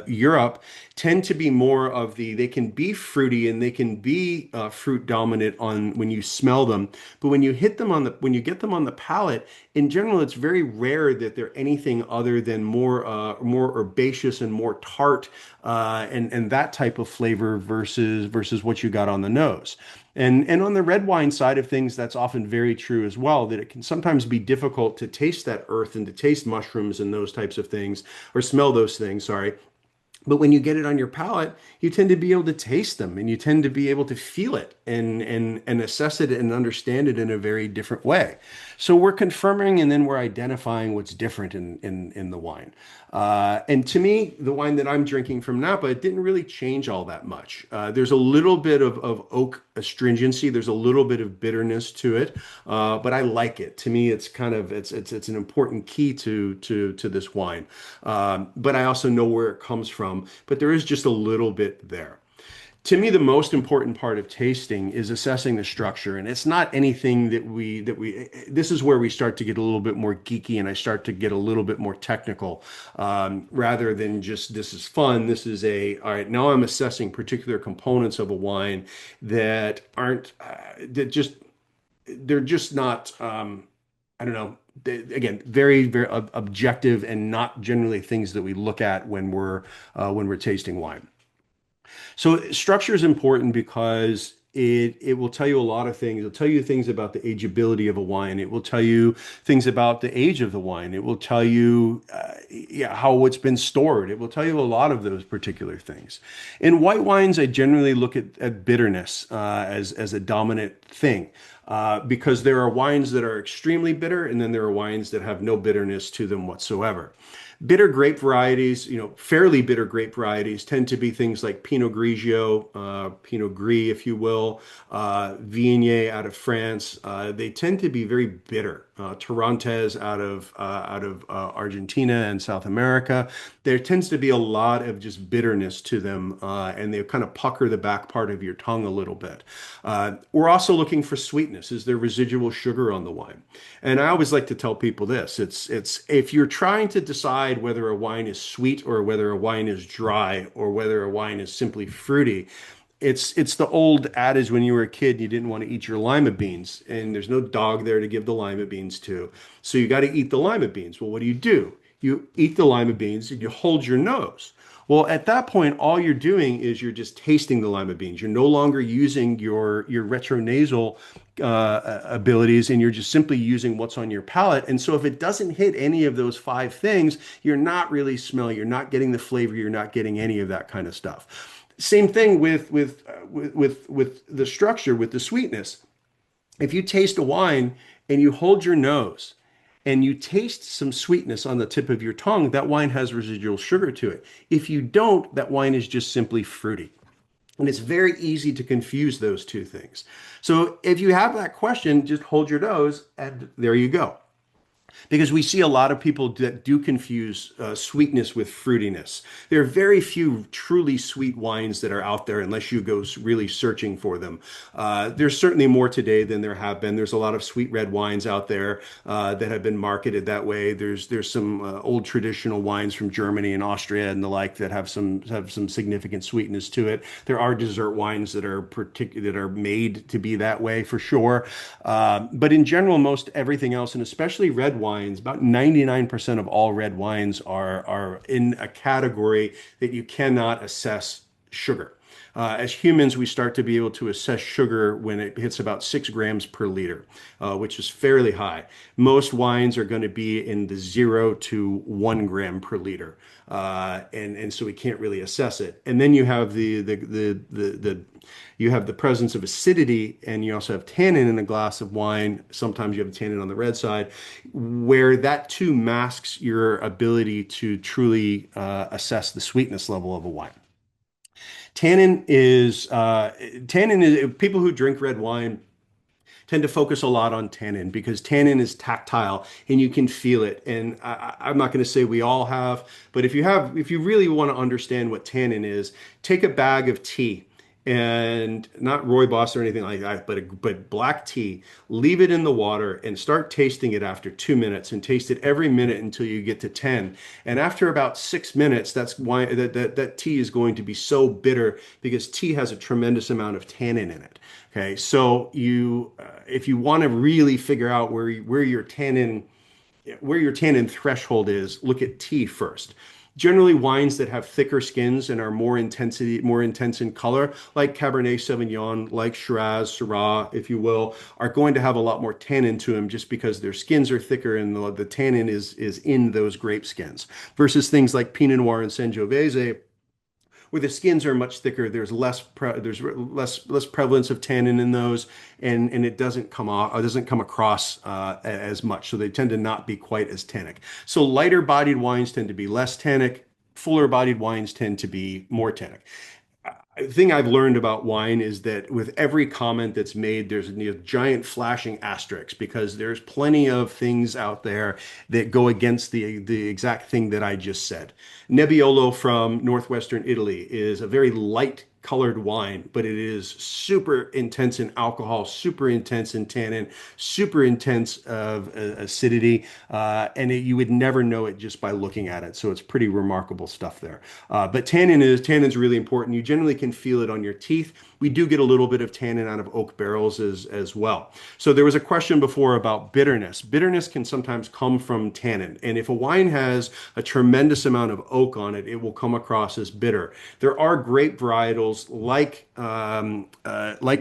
Europe tend to be more of they can be fruity and they can be fruit dominant on when you smell them, but when you get them on the palate, in general, it's very rare that they're anything other than more herbaceous and more tart, and that type of flavor versus what you got on the nose. And on the red wine side of things, that's often very true as well, that it can sometimes be difficult to taste that earth and to taste mushrooms and those types of things, or smell those things, sorry. But when you get it on your palate, you tend to be able to taste them, and you tend to be able to feel it and assess it and understand it in a very different way. So we're confirming and then we're identifying what's different in the wine. And to me, the wine that I'm drinking from Napa, it didn't really change all that much. There's a little bit of oak astringency. There's a little bit of bitterness to it, but I like it. To me, it's an important key to this wine. But I also know where it comes from. But there is just a little bit there. To me, the most important part of tasting is assessing the structure, and it's not anything this is where we start to get a little bit more geeky, and I start to get a little bit more technical, rather than just, this is fun. This is all right, now I'm assessing particular components of a wine that aren't, they're just not, I don't know. Again, very, very objective, and not generally things that we look at when we're tasting wine. So structure is important because it will tell you a lot of things. It'll tell you things about the ageability of a wine. It will tell you things about the age of the wine. It will tell you, yeah, how it's been stored. It will tell you a lot of those particular things. In white wines, I generally look at bitterness as a dominant thing. Because there are wines that are extremely bitter, and then there are wines that have no bitterness to them whatsoever. Bitter grape varieties, fairly bitter grape varieties, tend to be things like Pinot Grigio, Pinot Gris, if you will, Viognier out of France. They tend to be very bitter. Torrontés out of Argentina and South America. There tends to be a lot of just bitterness to them, and they kind of pucker the back part of your tongue a little bit. We're also looking for sweetness. Is there residual sugar on the wine? And I always like to tell people this: it's if you're trying to decide whether a wine is sweet or whether a wine is dry or whether a wine is simply fruity, it's the old adage when you were a kid, you didn't want to eat your lima beans, and there's no dog there to give the lima beans to. So you got to eat the lima beans. Well, what do? You eat the lima beans and you hold your nose. Well, at that point, all you're doing is you're just tasting the lima beans. You're no longer using your retronasal abilities, and you're just simply using what's on your palate. And so, if it doesn't hit any of those five things, you're not really smelling. You're not getting the flavor. You're not getting any of that kind of stuff. Same thing with the structure, with the sweetness. If you taste a wine and you hold your nose and you taste some sweetness on the tip of your tongue, that wine has residual sugar to it. If you don't, that wine is just simply fruity. And it's very easy to confuse those two things. So if you have that question, just hold your nose and there you go, because we see a lot of people that do confuse sweetness with fruitiness. There are very few truly sweet wines that are out there unless you go really searching for them. There's certainly more today than there have been. There's a lot of sweet red wines out there that have been marketed that way. There's some old traditional wines from Germany and Austria and the like that have some significant sweetness to it. There are dessert wines that are made to be that way for sure. But in general, most everything else, and especially red wines, about 99% of all red wines are in a category that you cannot assess sugar. As humans, we start to be able to assess sugar when it hits about 6 grams per liter, which is fairly high. Most wines are going to be in the 0 to 1 gram per liter, and so we can't really assess it. And then you have the presence of acidity, and you also have tannin in a glass of wine. Sometimes you have tannin on the red side, where that too masks your ability to truly assess the sweetness level of a wine. Tannin is people who drink red wine tend to focus a lot on tannin because tannin is tactile and you can feel it. And I'm not going to say we all have, but if you really want to understand what tannin is, take a bag of tea, and not rooibos or anything like that, but black tea. Leave it in the water and start tasting it after 2 minutes, and taste it every minute until you get to 10. And after about 6 minutes, that's why that tea is going to be so bitter, because tea has a tremendous amount of tannin in it. Okay, so if you want to really figure out where your tannin threshold is, look at tea first. Generally, wines that have thicker skins and are more intense in color, like Cabernet Sauvignon, like Shiraz, Syrah, if you will, are going to have a lot more tannin to them just because their skins are thicker and the tannin is in those grape skins. Versus things like Pinot Noir and Sangiovese, where the skins are much thicker, there's less prevalence of tannin in those, and it doesn't come across as much. So they tend to not be quite as tannic. So lighter bodied wines tend to be less tannic. Fuller bodied wines tend to be more tannic. The thing I've learned about wine is that with every comment that's made, there's a giant flashing asterisk, because there's plenty of things out there that go against the exact thing that I just said. Nebbiolo from northwestern Italy is a very light colored wine, but it is super intense in alcohol, super intense in tannin, super intense of acidity, and you would never know it just by looking at it. So it's pretty remarkable stuff there. But tannin's really important. You generally can feel it on your teeth. We do get a little bit of tannin out of oak barrels as well. So there was a question before about bitterness. Bitterness can sometimes come from tannin, and if a wine has a tremendous amount of oak on it, it will come across as bitter. There are grape varietals like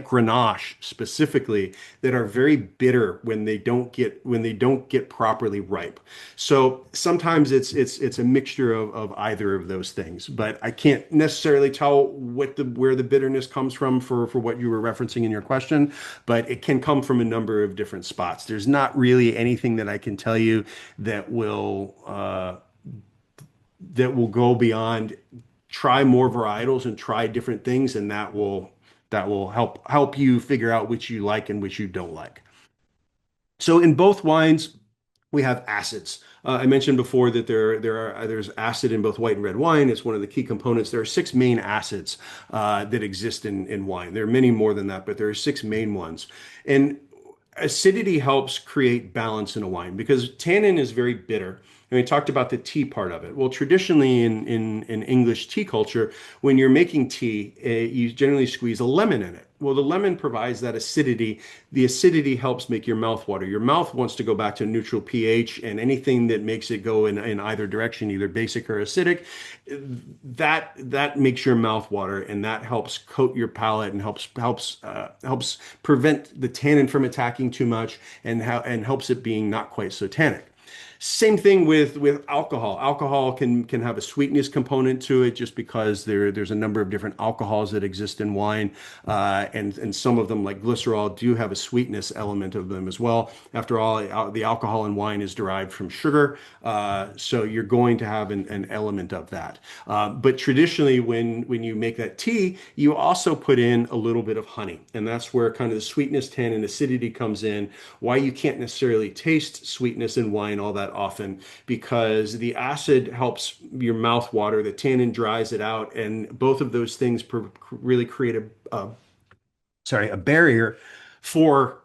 Grenache specifically that are very bitter when they don't get properly ripe. So sometimes it's a mixture of either of those things, but I can't necessarily tell where the bitterness comes from for what you were referencing in your question, but it can come from a number of different spots. There's not really anything that I can tell you that will go beyond try more varietals and try different things, and that will help you figure out which you like and which you don't like. So in both wines, we have acids. I mentioned before that there's acid in both white and red wine. It's one of the key components. There are six main acids that exist in wine. There are many more than that, but there are six main ones. And acidity helps create balance in a wine because tannin is very bitter. And we talked about the tea part of it. Well, traditionally in English tea culture, when you're making tea, you generally squeeze a lemon in it. Well, the lemon provides that acidity. The acidity helps make your mouth water. Your mouth wants to go back to neutral pH, and anything that makes it go in either direction, either basic or acidic, that makes your mouth water, and that helps coat your palate and helps prevent the tannin from attacking too much, and helps it being not quite so tannic. Same thing with alcohol. Alcohol can have a sweetness component to it just because there's a number of different alcohols that exist in wine, and some of them like glycerol do have a sweetness element of them as well. After all, the alcohol in wine is derived from sugar, so you're going to have an element of that. But traditionally, when you make that tea, you also put in a little bit of honey, and that's where kind of the sweetness, tannin, acidity comes in. Why you can't necessarily taste sweetness in wine all that often, because the acid helps your mouth water, the tannin dries it out, and both of those things really create a barrier for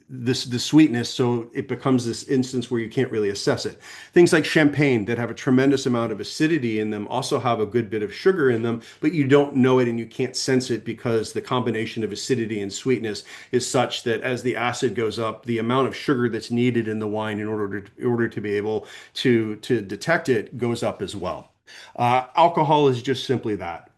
the sweetness, so it becomes this instance where you can't really assess it. Things like champagne that have a tremendous amount of acidity in them also have a good bit of sugar in them, but you don't know it and you can't sense it because the combination of acidity and sweetness is such that as the acid goes up, the amount of sugar that's needed in the wine in order to be able to detect it goes up as well. Alcohol is just simply that.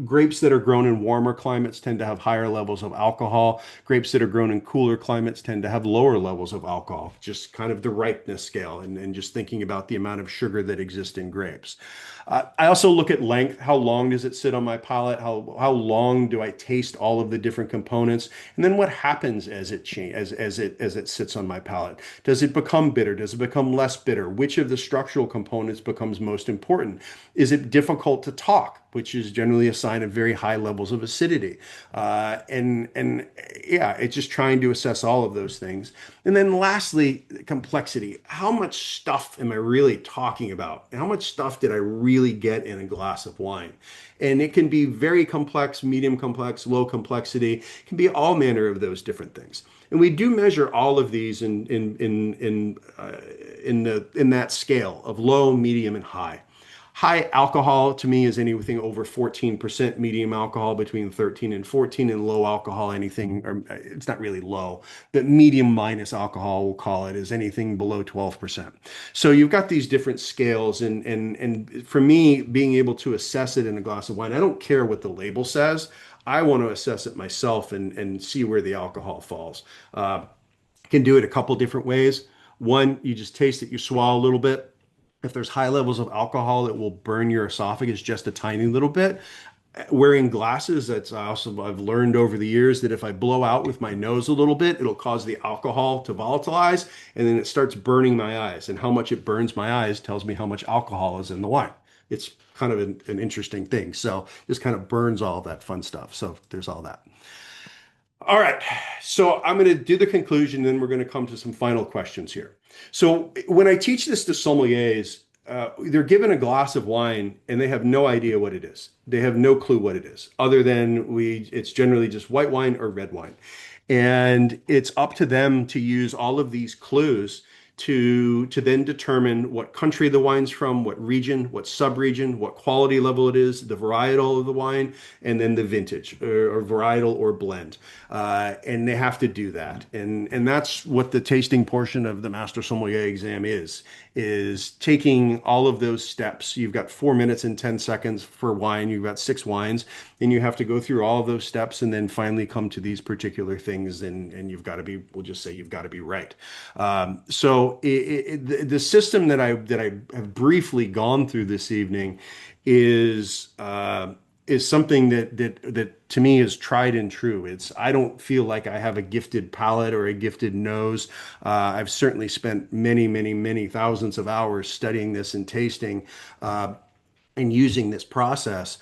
Grapes that are grown in warmer climates tend to have higher levels of alcohol. Grapes that are grown in cooler climates tend to have lower levels of alcohol, just kind of the ripeness scale and just thinking about the amount of sugar that exists in grapes. I also look at length. How long does it sit on my palate? How long do I taste all of the different components? And then what happens as it change as it sits on my palate? Does it become bitter? Does it become less bitter? Which of the structural components becomes most important? Is it difficult to talk, which is generally a sign of very high levels of acidity? And yeah, it's just trying to assess all of those things. And then lastly, complexity. How much stuff am I really talking about? And how much stuff did I really get in a glass of wine? And it can be very complex, medium complex, low complexity. It can be all manner of those different things. And we do measure all of these in that scale of low, medium, and high. High alcohol to me is anything over 14%, medium alcohol between 13 and 14, and low alcohol anything, or it's not really low, but medium minus alcohol, we'll call it, is anything below 12%. So you've got these different scales, and for me, being able to assess it in a glass of wine, I don't care what the label says. I want to assess it myself and see where the alcohol falls. Can do it a couple different ways. One, you just taste it, you swallow a little bit. If there's high levels of alcohol, it will burn your esophagus just a tiny little bit. Wearing glasses, that's also I've learned over the years that if I blow out with my nose a little bit, it'll cause the alcohol to volatilize, and then it starts burning my eyes. And how much it burns my eyes tells me how much alcohol is in the wine. It's kind of an interesting thing. So just kind of burns all that fun stuff. So there's all that. All right. So I'm going to do the conclusion, then we're going to come to some final questions here. So when I teach this to sommeliers, they're given a glass of wine and they have no idea what it is. They have no clue what it is, other than it's generally just white wine or red wine. And it's up to them to use all of these clues to then determine what country the wine's from, what region, what sub-region, what quality level it is, the varietal of the wine, and then the vintage or varietal or blend. And they have to do that. And that's what the tasting portion of the Master Sommelier exam is taking all of those steps. You've got 4 minutes and 10 seconds for wine. You've got six wines, and you have to go through all of those steps and then finally come to these particular things. And you've got to be, we'll just say you've got to be right. So the system that I have briefly gone through this evening is something that to me is tried and true. I don't feel like I have a gifted palate or a gifted nose. I've certainly spent many, many, many thousands of hours studying this and tasting. and using this process.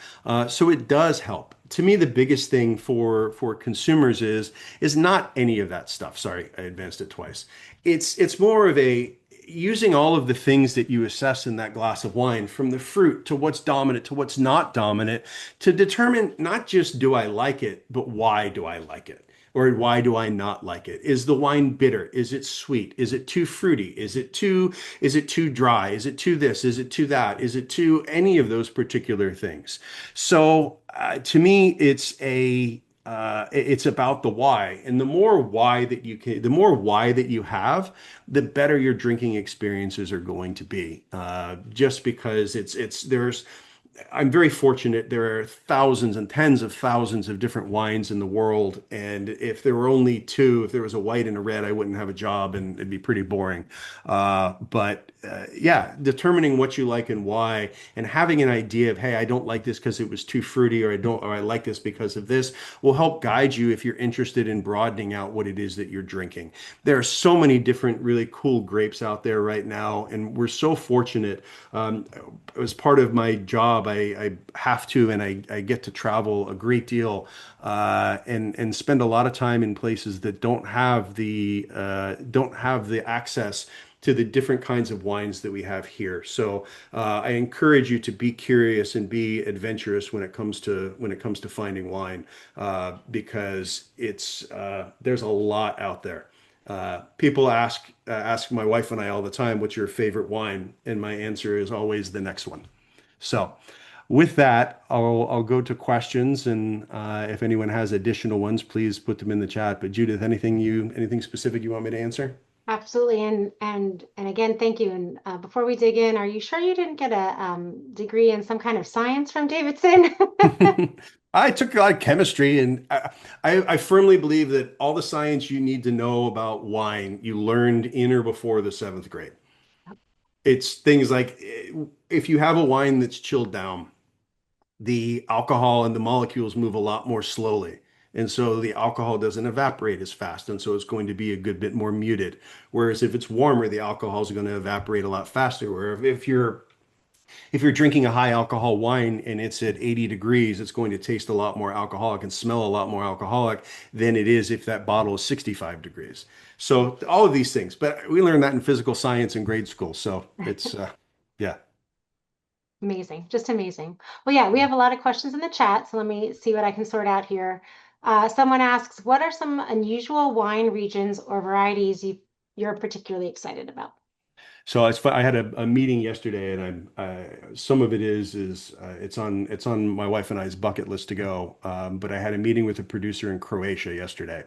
So it does help. To me, the biggest thing for consumers is not any of that stuff. Sorry, I advanced it twice. It's more of a using all of the things that you assess in that glass of wine, from the fruit to what's dominant to what's not dominant, to determine not just do I like it, but why do I like it? Or why do I not like it? Is the wine bitter? Is it sweet? Is it too fruity? Is it too dry? Is it too this? Is it too that? Is it too any of those particular things? So to me, it's about the why, and the more why that you have, the better your drinking experiences are going to be. Just because there's I'm very fortunate. There are thousands and tens of thousands of different wines in the world. And if there were only two, if there was a white and a red, I wouldn't have a job and it'd be pretty boring. Yeah, determining what you like and why, and having an idea of, hey, I don't like this because it was too fruity, or I like this because of this, will help guide you if you're interested in broadening out what it is that you're drinking. There are so many different really cool grapes out there right now. And we're so fortunate. Um, as part of my job, I have to, and I get to travel a great deal, and spend a lot of time in places that don't have the access to the different kinds of wines that we have here. So I encourage you to be curious and be adventurous when it comes to finding wine, because it's there's a lot out there. People ask my wife and I all the time, "What's your favorite wine?" And my answer is always the next one. So, with that, I'll go to questions, and if anyone has additional ones, please put them in the chat. But Judith, anything specific you want me to answer? Absolutely. And again, thank you. And before we dig in, are you sure you didn't get a degree in some kind of science from Davidson? I took like chemistry, and I firmly believe that all the science you need to know about wine you learned in or before the seventh grade. It's things like if you have a wine that's chilled down, the alcohol and the molecules move a lot more slowly. And so the alcohol doesn't evaporate as fast. And so it's going to be a good bit more muted. Whereas if it's warmer, the alcohol is going to evaporate a lot faster. Where if you're drinking a high alcohol wine and it's at 80 degrees, it's going to taste a lot more alcoholic and smell a lot more alcoholic than it is if that bottle is 65 degrees. So all of these things, but we learned that in physical science in grade school. So it's yeah. Amazing, just amazing. Well, yeah, we have a lot of questions in the chat, so let me see what I can sort out here. Someone asks, what are some unusual wine regions or varieties you're particularly excited about? So I had a meeting yesterday, and some of it it's on my wife and I's bucket list to go. But I had a meeting with a producer in Croatia yesterday,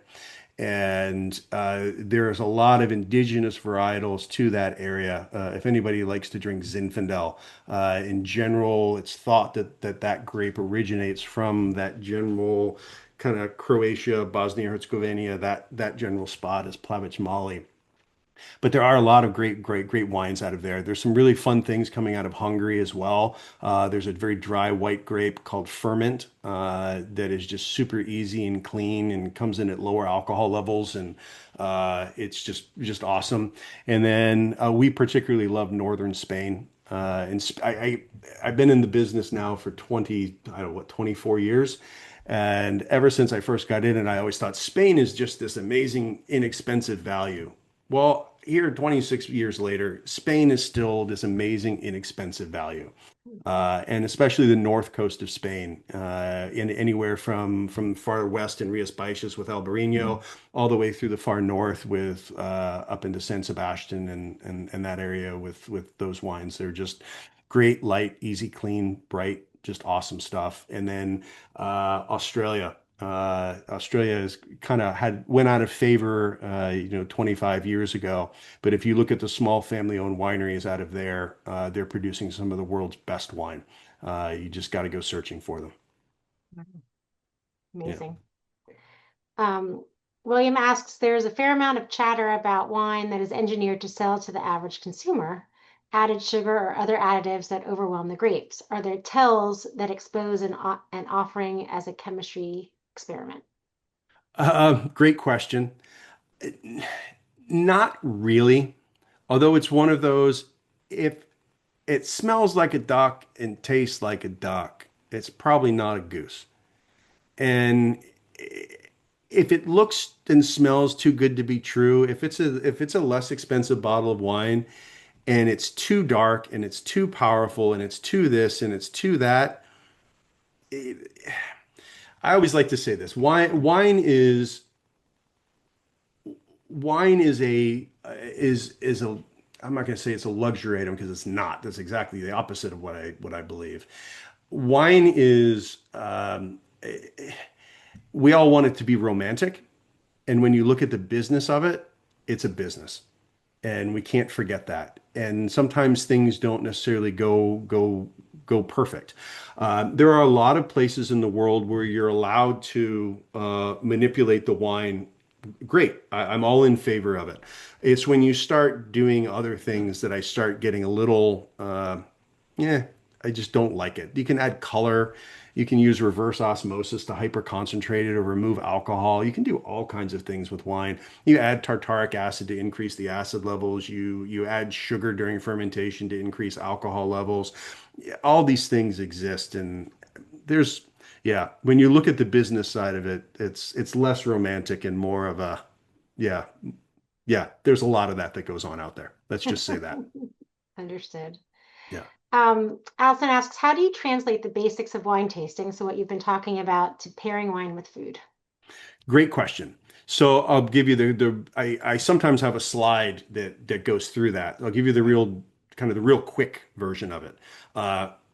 and there's a lot of indigenous varietals to that area. If anybody likes to drink Zinfandel, in general, it's thought that grape originates from that general kind of Croatia, Bosnia Herzegovina, that general spot is Plavic Mali. But there are a lot of great wines out of there. There's some really fun things coming out of Hungary as well. There's a very dry white grape called Ferment that is just super easy and clean and comes in at lower alcohol levels, and it's just awesome. And then we particularly love northern Spain. I've been in the business now for 24 years. And ever since I first got in, and I always thought Spain is just this amazing, inexpensive value. Well, here, 26 years later, Spain is still this amazing, inexpensive value. And especially the north coast of Spain, in anywhere from far west in Rias Baixas with Albarino, all the way through the far north with up into San Sebastian and that area with those wines. They're just great, light, easy, clean, bright, just awesome stuff. And then Australia. Australia has kind of had went out of favor, 25 years ago. But if you look at the small family-owned wineries out of there, they're producing some of the world's best wine. You just got to go searching for them. Yeah. Amazing. Um, William asks, there's a fair amount of chatter about wine that is engineered to sell to the average consumer, added sugar or other additives that overwhelm the grapes. Are there tells that expose an offering as a chemistry experiment? Great question. Not really, although it's one of those. If it smells like a duck and tastes like a duck, it's probably not a goose. And if it looks and smells too good to be true, if it's a less expensive bottle of wine and it's too dark and it's too powerful and it's too this and it's too that, I always like to say this. Wine is a I'm not going to say it's a luxury item because it's not. That's exactly the opposite of what I believe. Wine is we all want it to be romantic, and when you look at the business of it, it's a business, and we can't forget that. And sometimes things don't necessarily go perfect. There are a lot of places in the world where you're allowed to manipulate the wine. Great. I'm all in favor of it. It's when you start doing other things that I start getting a little, yeah, I just don't like it. You can add color. You can use reverse osmosis to hyper concentrate it or remove alcohol. You can do all kinds of things with wine. You add tartaric acid to increase the acid levels. You add sugar during fermentation to increase alcohol levels. Yeah, all these things exist, and there's yeah, when you look at the business side of it, it's less romantic and more of a yeah, yeah, there's a lot of that goes on out there. Let's just say that. Understood. Yeah. Allison asks, how do you translate the basics of wine tasting, so what you've been talking about, to pairing wine with food? Great question. So I'll give you I sometimes have a slide that goes through that. I'll give you the real kind of the real quick version of it.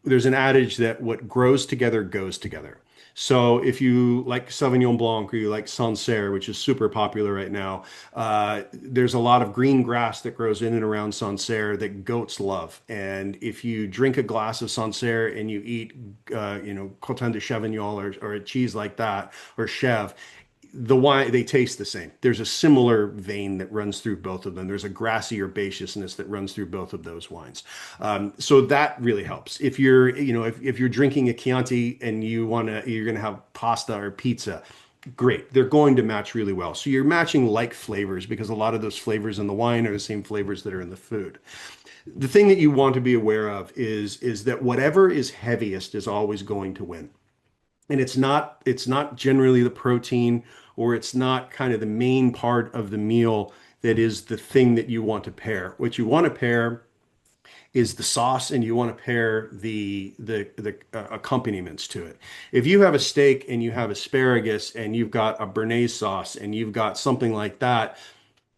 There's an adage that what grows together goes together. So if you like Sauvignon Blanc or you like Sancerre, which is super popular right now, there's a lot of green grass that grows in and around Sancerre that goats love. And if you drink a glass of Sancerre and you eat, Crottin de Chevignon or a cheese like that or Chev, the wine they taste the same. There's a similar vein that runs through both of them. There's a grassy herbaceousness that runs through both of those wines. So that really helps. If if you're drinking a Chianti and you're gonna have pasta or pizza, great. They're going to match really well. So you're matching like flavors because a lot of those flavors in the wine are the same flavors that are in the food. The thing that you want to be aware of is that whatever is heaviest is always going to win. And it's not generally the protein or it's not kind of the main part of the meal that is the thing that you want to pair. What you want to pair is the sauce and you want to pair the accompaniments to it. If you have a steak and you have asparagus and you've got a béarnaise sauce and you've got something like that,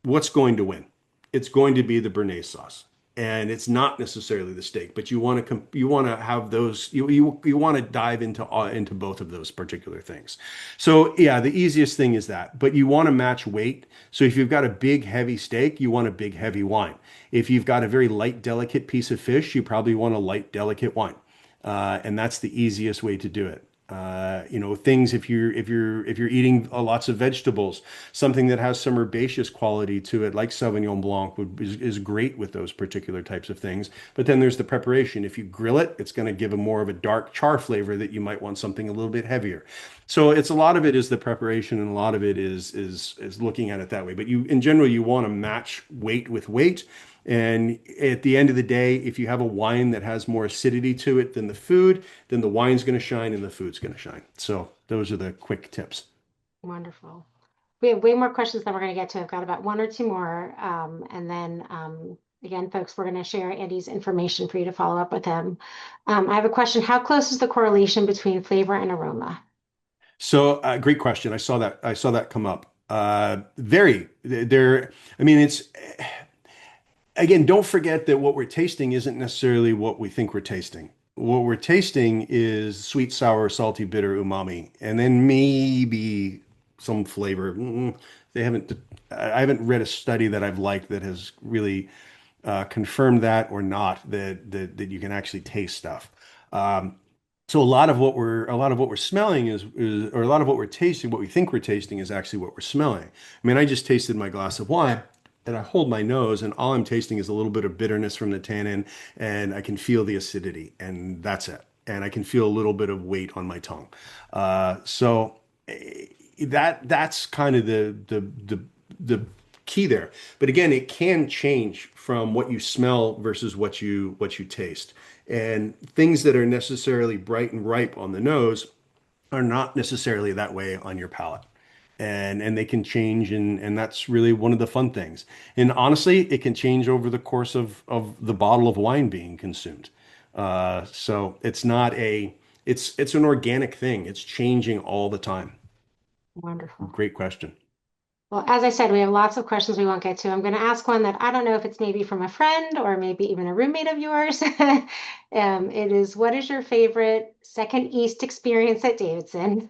what's going to win? It's going to be the béarnaise sauce. And it's not necessarily the steak, but you want to have those you want to dive into both of those particular things. So yeah, the easiest thing is that, but you want to match weight. So if you've got a big heavy steak, you want a big heavy wine. If you've got a very light delicate piece of fish, you probably want a light delicate wine, and that's the easiest way to do it. Things if you're eating lots of vegetables, something that has some herbaceous quality to it, like Sauvignon Blanc, is great with those particular types of things. But then there's the preparation. If you grill it, it's going to give a more of a dark char flavor that you might want something a little bit heavier. So it's a lot of it is the preparation, and a lot of it is looking at it that way. But in general, you want to match weight with weight. And at the end of the day, if you have a wine that has more acidity to it than the food, then the wine's going to shine and the food's going to shine. So those are the quick tips. Wonderful. We have way more questions than we're going to get to. I've got about one or two more. And then again, folks, we're going to share Andy's information for you to follow up with him. I have a question. How close is the correlation between flavor and aroma? So great question. I saw that come up. Very there. I mean, it's again, don't forget that what we're tasting isn't necessarily what we think we're tasting. What we're tasting is sweet, sour, salty, bitter, umami, and then maybe some flavor. They haven't. I haven't read a study that I've liked that has really confirmed that or not that you can actually taste stuff. So a lot of what we're smelling or a lot of what we're tasting, what we think we're tasting is actually what we're smelling. I mean, I just tasted my glass of wine and I hold my nose and all I'm tasting is a little bit of bitterness from the tannin and I can feel the acidity and that's it. And I can feel a little bit of weight on my tongue. So that's kind of the key there. But again, it can change from what you smell versus what you taste. And things that are necessarily bright and ripe on the nose are not necessarily that way on your palate. And they can change, and that's really one of the fun things. And honestly, it can change over the course of the bottle of wine being consumed. So it's not a it's an organic thing. It's changing all the time. Wonderful. Great question. Well, as I said, we have lots of questions we won't get to. I'm going to ask one that I don't know if it's maybe from a friend or maybe even a roommate of yours. It is, what is your favorite second East experience at Davidson?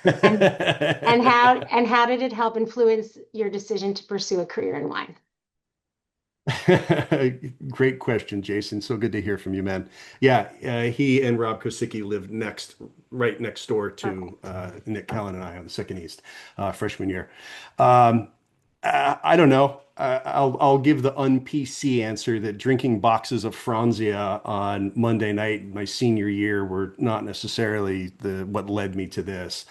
And how did it help influence your decision to pursue a career in wine? Great question, Jason. So good to hear from you, man. Yeah, he and Rob Kosicki lived right next door Perfect. to Nick Callan and I on the Second East freshman year. Um, I don't know. I'll give the un-PC answer that drinking boxes of Franzia on Monday night my senior year were not necessarily the what led me to this.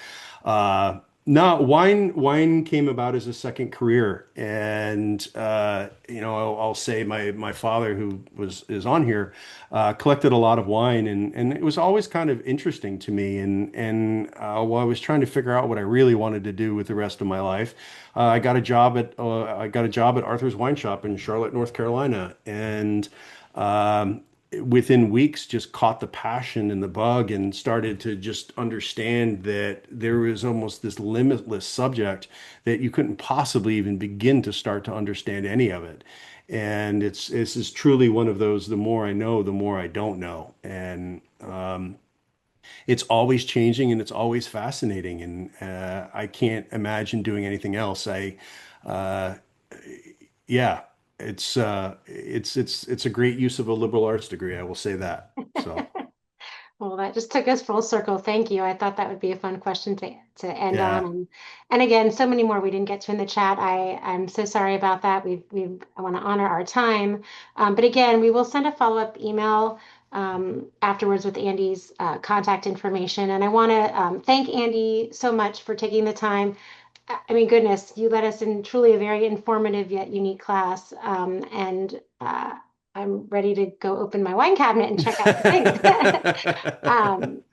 No, wine came about as a second career, and I'll say my father, who is on here, collected a lot of wine, and it was always kind of interesting to me. And while I was trying to figure out what I really wanted to do with the rest of my life, I got a job at Arthur's Wine Shop in Charlotte, North Carolina, and um, within weeks just caught the passion and the bug and started to just understand that there was almost this limitless subject that you couldn't possibly even begin to start to understand any of it. And it's is truly one of those, the more I know, the more I don't know. And it's always changing and it's always fascinating. And I can't imagine doing anything else. Uh, yeah, it's a great use of a liberal arts degree. I will say that. So Well, that just took us full circle. Thank you. I thought that would be a fun question to end on. yeah, And again, so many more we didn't get to in the chat. I'm so sorry about that. I want to honor our time. But again, we will send a follow-up email afterwards with Andy's contact information. And I want to thank Andy so much for taking the time. I mean, goodness, you led us in truly a very informative yet unique class. And I'm ready to go open my wine cabinet and check out some things. Um,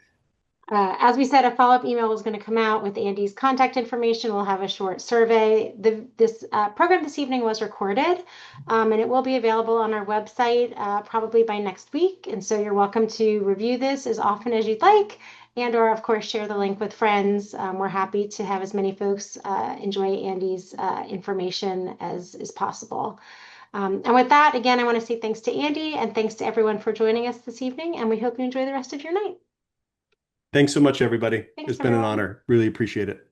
as we said, a follow-up email is going to come out with Andy's contact information. We'll have a short survey. This program this evening was recorded, and it will be available on our website probably by next week. And so you're welcome to review this as often as you'd like, and or of course share the link with friends. We're happy to have as many folks enjoy Andy's information as is possible. And with that, again, I want to say thanks to Andy and thanks to everyone for joining us this evening. And we hope you enjoy the rest of your night. thanks so much, everybody. Thanks, It's been an everyone. honor. Really appreciate it.